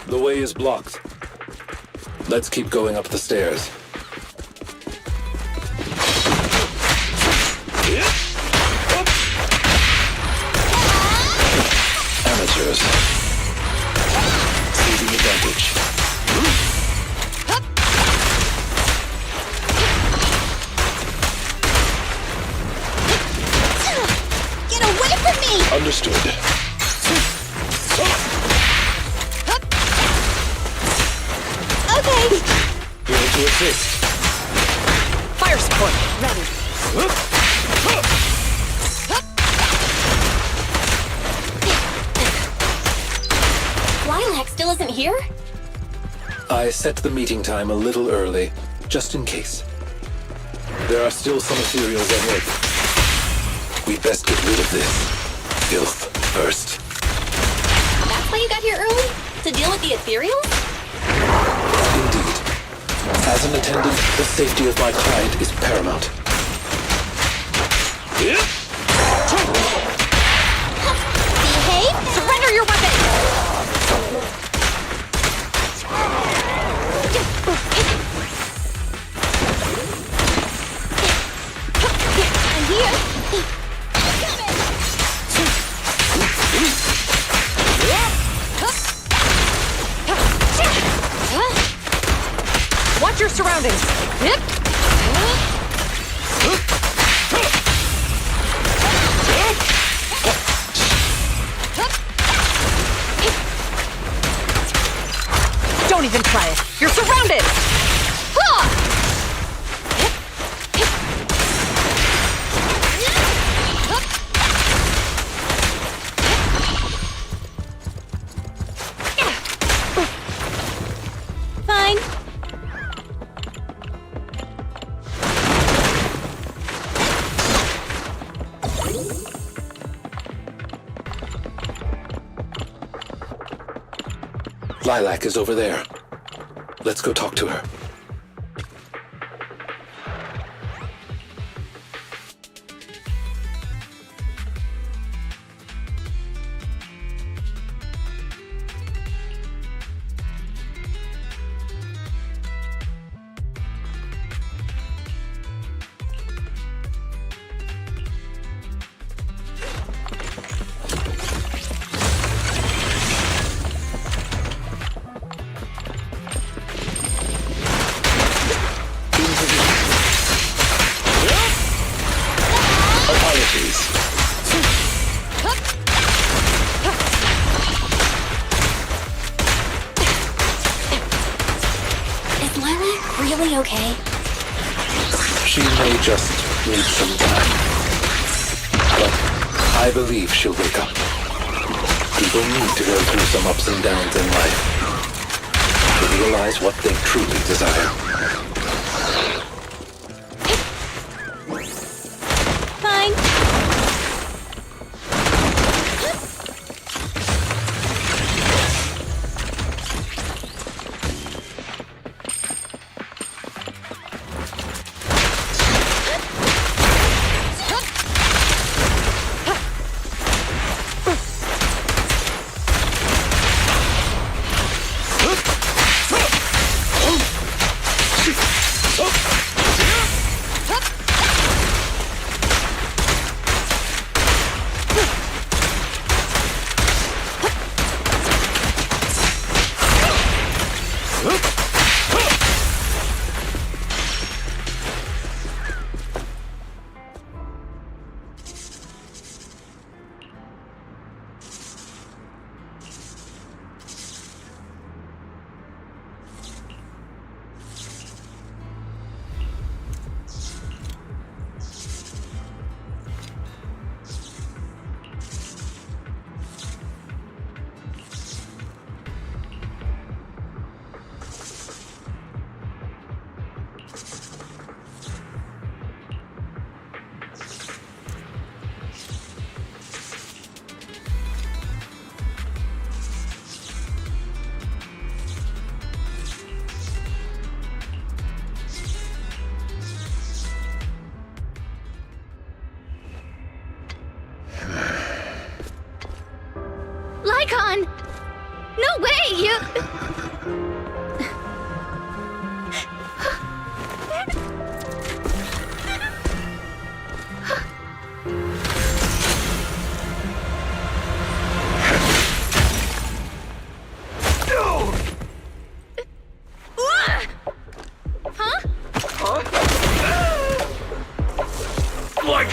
The way is blocked. Let's keep going up the stairs. Amateurs. Seizing advantage. Get away from me! Understood. Okay. Here to assist. Fire support, ready. Lilac still isn't here? I set the meeting time a little early, just in case. There are still some ethereals ahead. We best get rid of this filth first. That's why you got here early? To deal with the ethereals? Indeed. As an attendant, the safety of my client is paramount. Behave? Surrender your weapon! I'm here. Watch your surroundings. Yep. Don't even try it. You're surrounded! Fine. Lilac is over there. Let's go talk to her. Apologies. Is Lilac really okay? She may just need some time. But I believe she'll wake up. People need to go through some ups and downs in life to realize what they truly desire. Fine.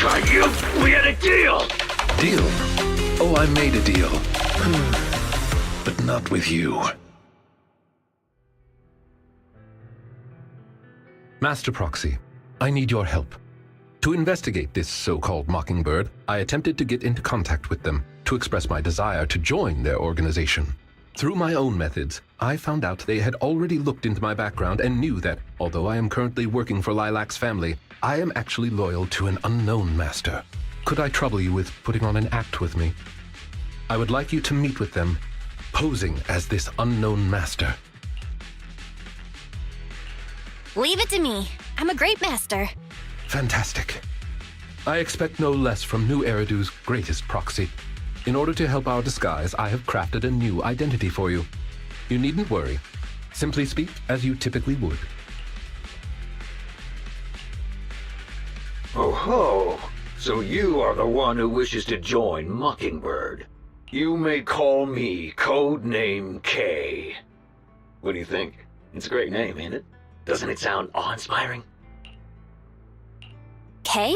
tried you. We had a deal. Deal? Oh, I made a deal. But not with you. Master Proxy, I need your help. To investigate this so-called Mockingbird, I attempted to get into contact with them to express my desire to join their organization. Through my own methods, I found out they had already looked into my background and knew that, although I am currently working for Lilac's family, I am actually loyal to an unknown master. Could I trouble you with putting on an act with me? I would like you to meet with them, posing as this unknown master. Leave it to me. I'm a great master. Fantastic. I expect no less from New Eridu's greatest proxy. In order to help our disguise, I have crafted a new identity for you. You needn't worry. Simply speak as you typically would. Oh ho! So you are the one who wishes to join Mockingbird. You may call me Codename K. What do you think? It's a great name, ain't it? Doesn't it sound awe-inspiring? K?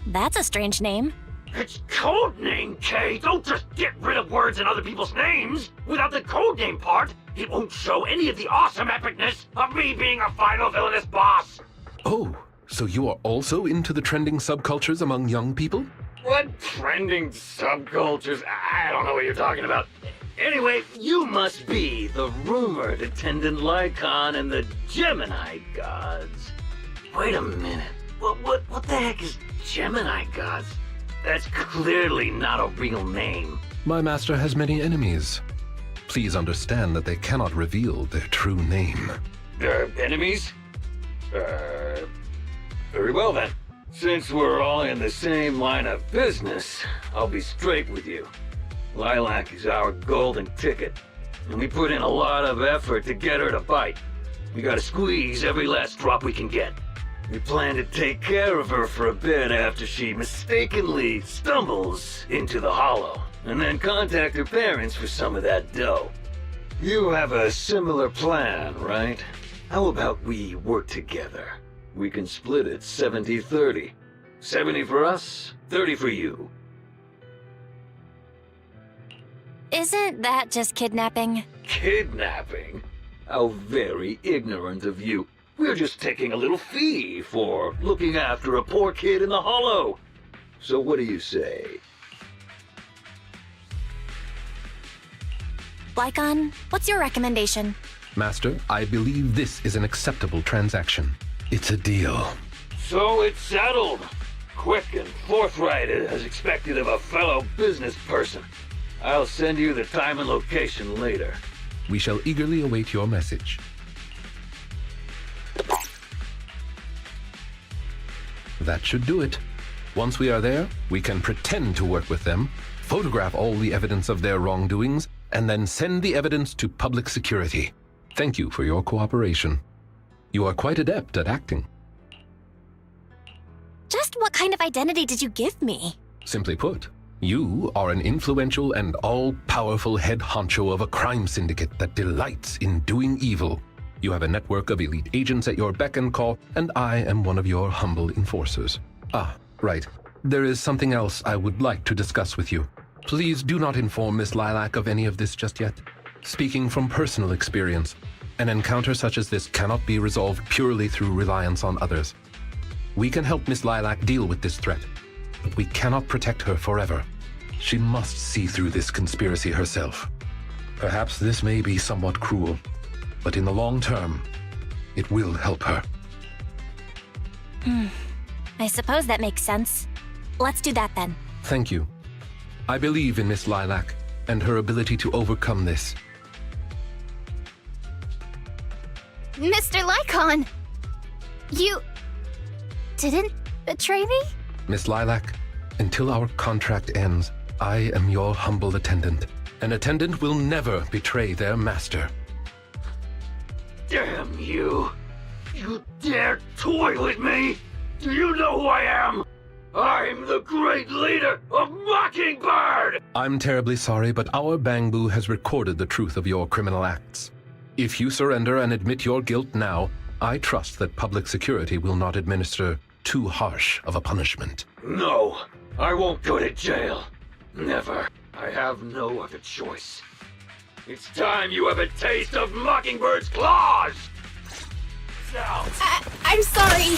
That's a strange name. It's Codename K! Don't just get rid of words in other people's names! Without the codename part, it won't show any of the awesome epicness of me being a final villainous boss! Oh, so you are also into the trending subcultures among young people? What trending subcultures? I don't know what you're talking about. Anyway, you must be the rumored attendant Lycon and the Gemini gods. Wait a minute. What the heck is Gemini gods? That's clearly not a real name. My master has many enemies. Please understand that they cannot reveal their true name. Enemies? Very well then. Since we're all in the same line of business, I'll be straight with you. Lilac is our golden ticket, and we put in a lot of effort to get her to bite. We gotta squeeze every last drop we can get. We plan to take care of her for a bit after she mistakenly stumbles into the hollow, and then contact her parents for some of that dough. You have a similar plan, right? How about we work together? We can split it 70-30. 70 for us, 30 for you. Isn't that just kidnapping? Kidnapping? How very ignorant of you. We're just taking a little fee for looking after a poor kid in the hollow. So what do you say? Lycon, what's your recommendation? Master, I believe this is an acceptable transaction. It's a deal. So it's settled. Quick and forthright as expected of a fellow business person. I'll send you the time and location later. We shall eagerly await your message. That should do it. Once we are there, we can pretend to work with them, photograph all the evidence of their wrongdoings, and then send the evidence to public security. Thank you for your cooperation. You are quite adept at acting. Just what kind of identity did you give me? Simply put, you are an influential and all-powerful head honcho of a crime syndicate that delights in doing evil. You have a network of elite agents at your beck and call, and I am one of your humble enforcers. Ah, right. There is something else I would like to discuss with you. Please do not inform Miss Lilac of any of this just yet. Speaking from personal experience, an encounter such as this cannot be resolved purely through reliance on others. We can help Miss Lilac deal with this threat, but we cannot protect her forever. She must see through this conspiracy herself. Perhaps this may be somewhat cruel, but in the long term, it will help her. I suppose that makes sense. Let's do that then. Thank you. I believe in Miss Lilac and her ability to overcome this. Mr. Lycon! You didn't betray me? Miss Lilac, until our contract ends, I am your humble attendant. An attendant will never betray their master. Damn you! You dare toy with me? Do you know who I am? I'm the great leader of Mockingbird! I'm terribly sorry, but our Bangbu has recorded the truth of your criminal acts. If you surrender and admit your guilt now, I trust that public security will not administer too harsh of a punishment. No, I won't go to jail. Never. I have no other choice. It's time you have a taste of Mockingbird's claws! I'm sorry.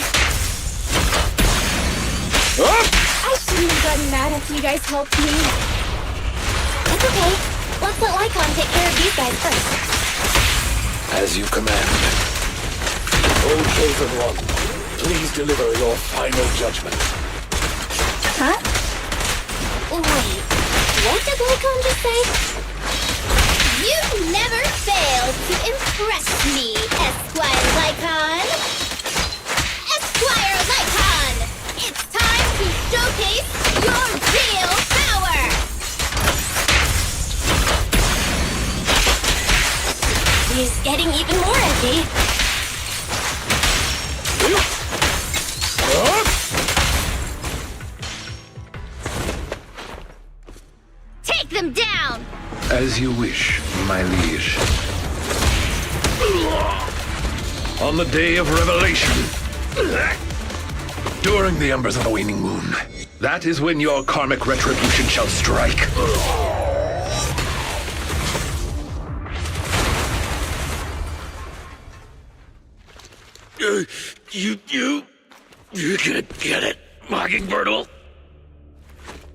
I shouldn't have gotten mad after you guys helped me. It's okay. Let's let Lycon take care of these guys first. As you command. O Chosen One, please deliver your final judgment. Huh? Wait, what did Lycon just say? You never failed to impress me, Esquire Lycon. Esquire Lycon! It's time to showcase your real power! He's getting even more edgy. Take them down! As you wish, my liege. On the day of revelation, during the embers of the waning moon, that is when your karmic retribution shall strike. You can't get it, Mockingbirdle.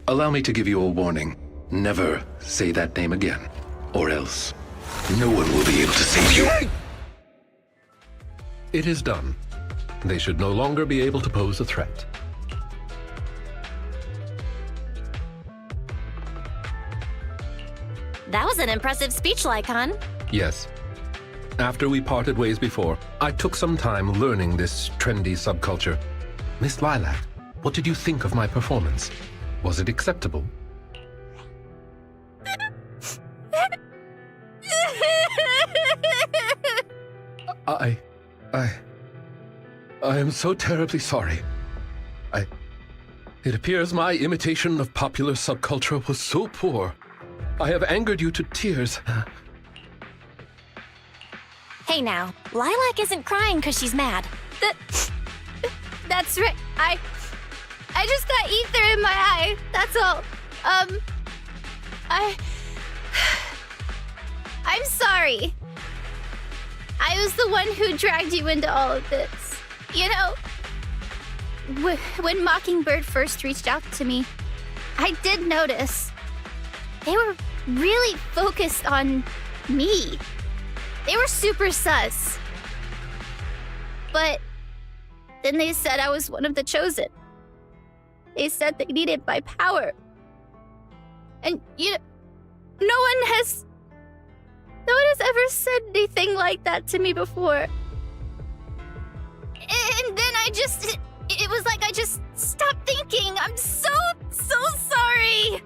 Allow me to give you a warning. Never say that name again, or else no one will be able to save you. It is done. They should no longer be able to pose a threat. That was an impressive speech, Lycon. Yes. After we parted ways before, I took some time learning this trendy subculture. Miss Lilac, what did you think of my performance? Was it acceptable? I am so terribly sorry. It appears my imitation of popular subculture was so poor. I have angered you to tears. Hey now, Lilac isn't crying because she's mad. That's right. I just got ether in my eye. That's all. I'm sorry. I was the one who dragged you into all of this. You know, when Mockingbird first reached out to me, I did notice they were really focused on me. They were super sus. But then they said I was one of the chosen. They said they needed my power. And no one has ever said anything like that to me before. And then it was like I just stopped thinking. I'm so sorry.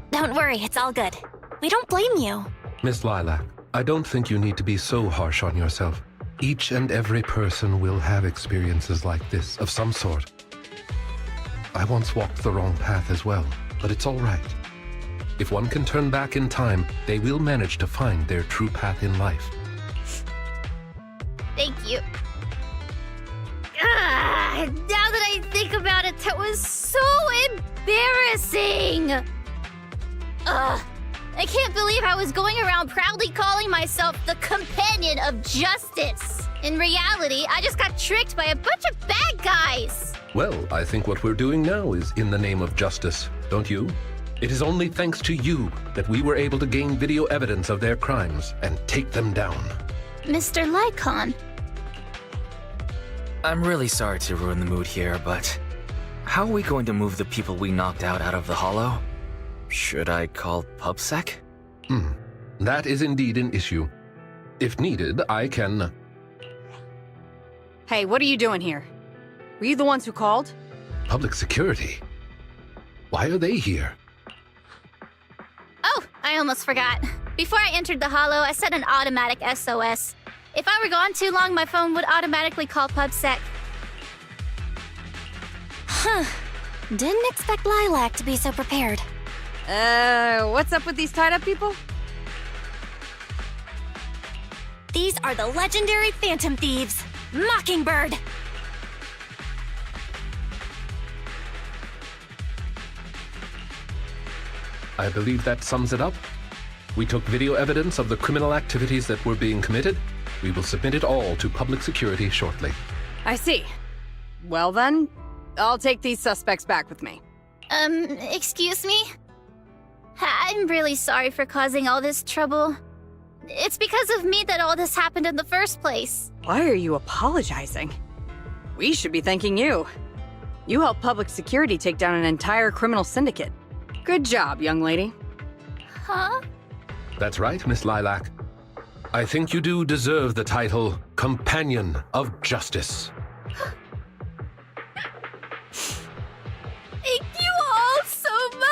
Don't worry, it's all good. We don't blame you. Miss Lilac, I don't think you need to be so harsh on yourself. Each and every person will have experiences like this of some sort. I once walked the wrong path as well, but it's all right. If one can turn back in time, they will manage to find their true path in life. Thank you. Now that I think about it, that was so embarrassing. I can't believe I was going around proudly calling myself the companion of justice. In reality, I just got tricked by a bunch of bad guys. Well, I think what we're doing now is in the name of justice, don't you? It is only thanks to you that we were able to gain video evidence of their crimes and take them down. Mr. Lycon. I'm really sorry to ruin the mood here, but how are we going to move the people we knocked out of the hollow? Should I call PubSec? That is indeed an issue. If needed, I can... Hey, what are you doing here? Were you the ones who called? Public security? Why are they here? Oh, I almost forgot. Before I entered the hollow, I set an automatic SOS. If I were gone too long, my phone would automatically call PubSec. Huh. Didn't expect Lilac to be so prepared. What's up with these tied-up people? These are the legendary Phantom Thieves. Mockingbird! I believe that sums it up. We took video evidence of the criminal activities that were being committed. We will submit it all to public security shortly. I see. Well then, I'll take these suspects back with me. Excuse me? I'm really sorry for causing all this trouble. It's because of me that all this happened in the first place. Why are you apologizing? We should be thanking you. You helped public security take down an entire criminal syndicate. Good job, young lady. Huh? That's right, Miss Lilac. I think you do deserve the title Companion of Justice. Thank you all so much!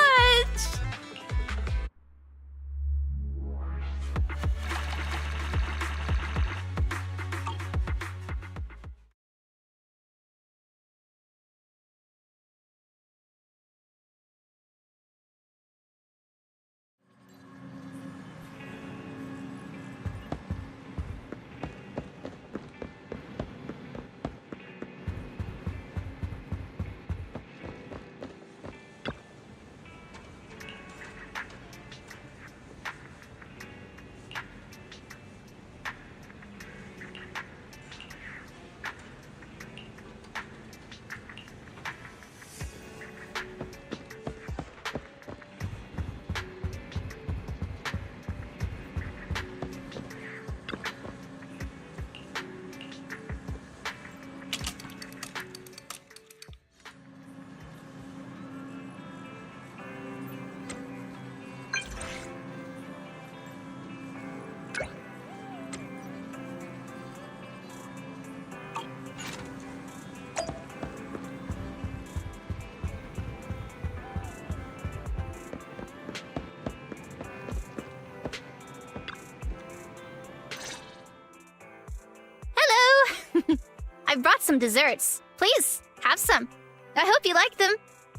I brought some desserts. Please, have some. I hope you like them.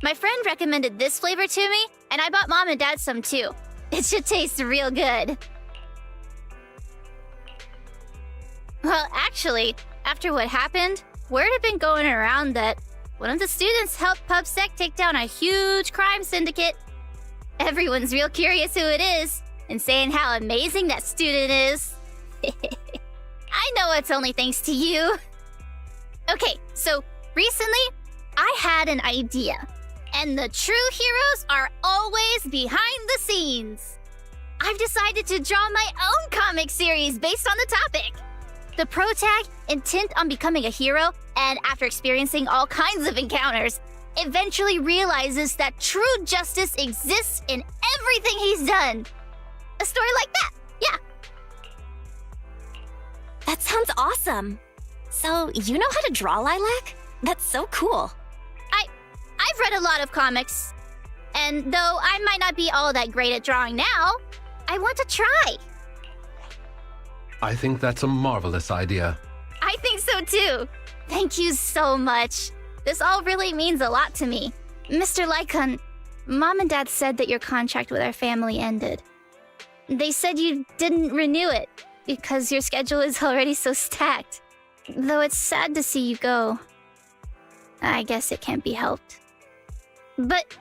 My friend recommended this flavor to me, and I bought Mom and Dad some too. It should taste real good. Well, actually, after what happened, word had been going around that one of the students helped PubSec take down a huge crime syndicate. Everyone's real curious who it is, and saying how amazing that student is. I know it's only thanks to you. Okay, so recently, I had an idea. And the true heroes are always behind the scenes. I've decided to draw my own comic series based on the topic. The protag, intent on becoming a hero, and after experiencing all kinds of encounters, eventually realizes that true justice exists in everything he's done. A story like that, yeah. That sounds awesome. So, you know how to draw, Lilac? That's so cool. I've read a lot of comics. And though I might not be all that great at drawing now, I want to try. I think that's a marvelous idea. I think so too. Thank you so much. This all really means a lot to me. Mr. Lycon, Mom and Dad said that your contract with our family ended. They said you didn't renew it because your schedule is already so stacked. Though it's sad to see you go. I guess it can't be helped. But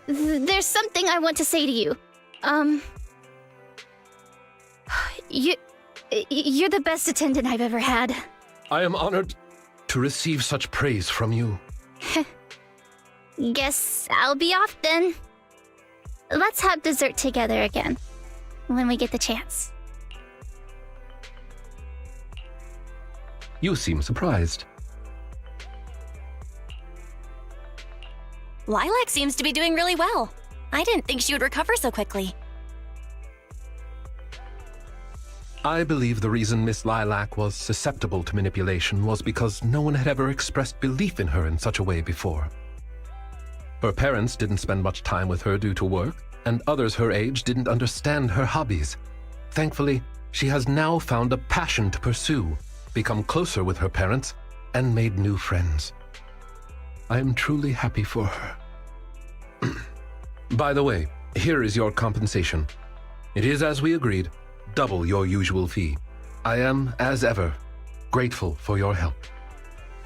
there's something I want to say to you. You're the best attendant I've ever had. I am honored to receive such praise from you. Guess I'll be off then. Let's have dessert together again, when we get the chance. You seem surprised. Lilac seems to be doing really well. I didn't think she would recover so quickly. I believe the reason Miss Lilac was susceptible to manipulation was because no one had ever expressed belief in her in such a way before. Her parents didn't spend much time with her due to work, and others her age didn't understand her hobbies. Thankfully, she has now found a passion to pursue, become closer with her parents, and made new friends. I am truly happy for her. By the way, here is your compensation. It is as we agreed, double your usual fee. I am, as ever, grateful for your help.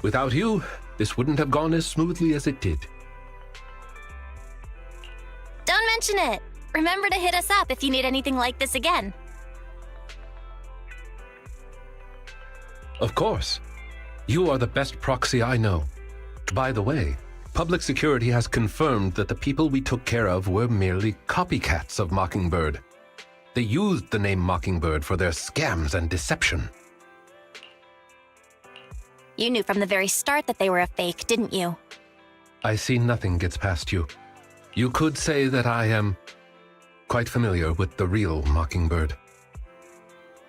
Without you, this wouldn't have gone as smoothly as it did. Don't mention it. Remember to hit us up if you need anything like this again. Of course. You are the best proxy I know. By the way, public security has confirmed that the people we took care of were merely copycats of Mockingbird. They used the name Mockingbird for their scams and deception. You knew from the very start that they were a fake, didn't you? I see nothing gets past you. You could say that I am quite familiar with the real Mockingbird.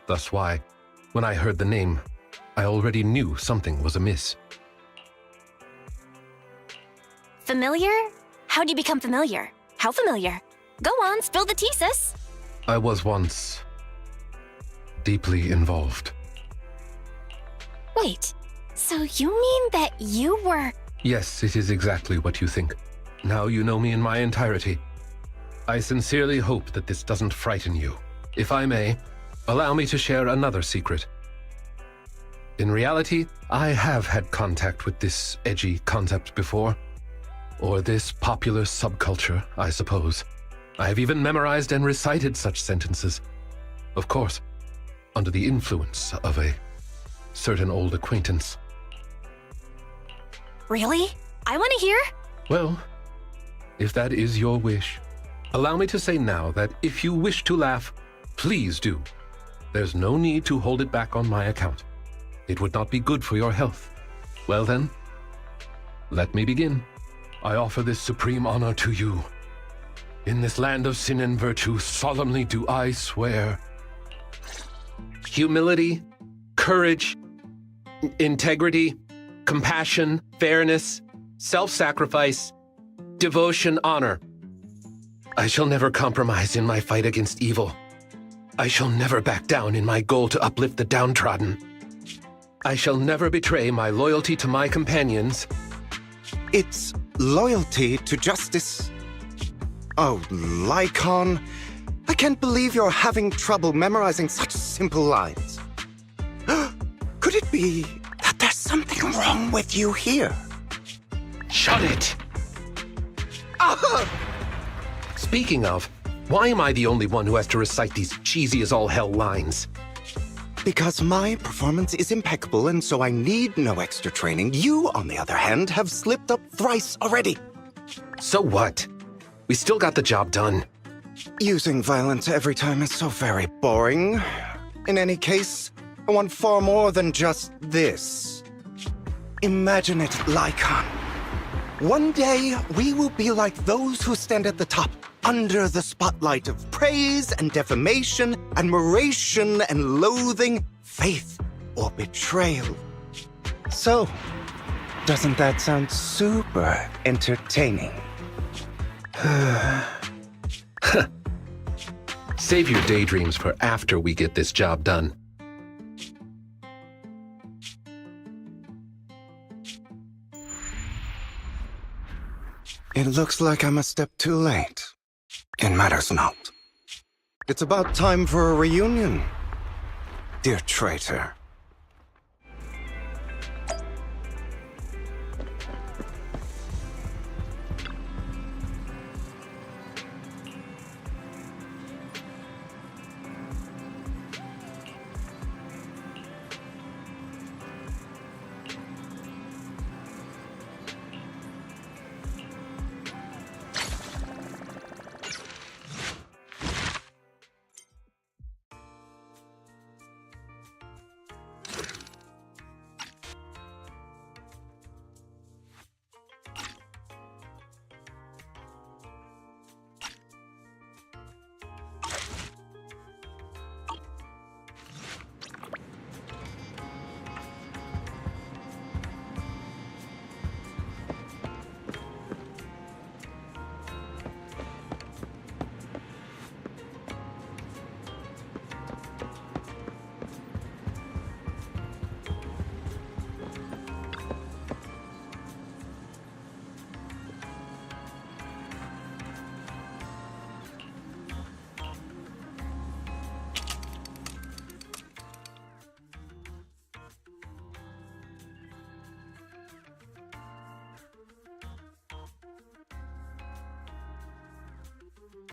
Thus why, when I heard the name, I already knew something was amiss. Familiar? How'd you become familiar? How familiar? Go on, spill the tea, sis. I was once deeply involved. Wait, so you mean that you were... Yes, it is exactly what you think. Now you know me in my entirety. I sincerely hope that this doesn't frighten you. If I may, allow me to share another secret. In reality, I have had contact with this edgy concept before. Or this popular subculture, I suppose. I have even memorized and recited such sentences. Of course, under the influence of a certain old acquaintance. Really? I want to hear? Well, if that is your wish, allow me to say now that if you wish to laugh, please do. There's no need to hold it back on my account. It would not be good for your health. Well then, let me begin. I offer this supreme honor to you. In this land of sin and virtue, solemnly do I swear. Humility, courage, integrity, compassion, fairness, self-sacrifice, devotion, honor. I shall never compromise in my fight against evil. I shall never back down in my goal to uplift the downtrodden. I shall never betray my loyalty to my companions. It's loyalty to justice. Oh, Lycon, I can't believe you're having trouble memorizing such simple lines. Could it be that there's something wrong with you here? Shut it! Speaking of, why am I the only one who has to recite these cheesy-as-all-hell lines? Because my performance is impeccable, and so I need no extra training. You, on the other hand, have slipped up thrice already. So what? We still got the job done. Using violence every time is so very boring. In any case, I want far more than just this. Imagine it, Lycon. One day, we will be like those who stand at the top, under the spotlight of praise and defamation, admiration and loathing, faith or betrayal. So, doesn't that sound super entertaining? Save your daydreams for after we get this job done. It looks like I'm a step too late. It matters not. It's about time for a reunion, dear traitor.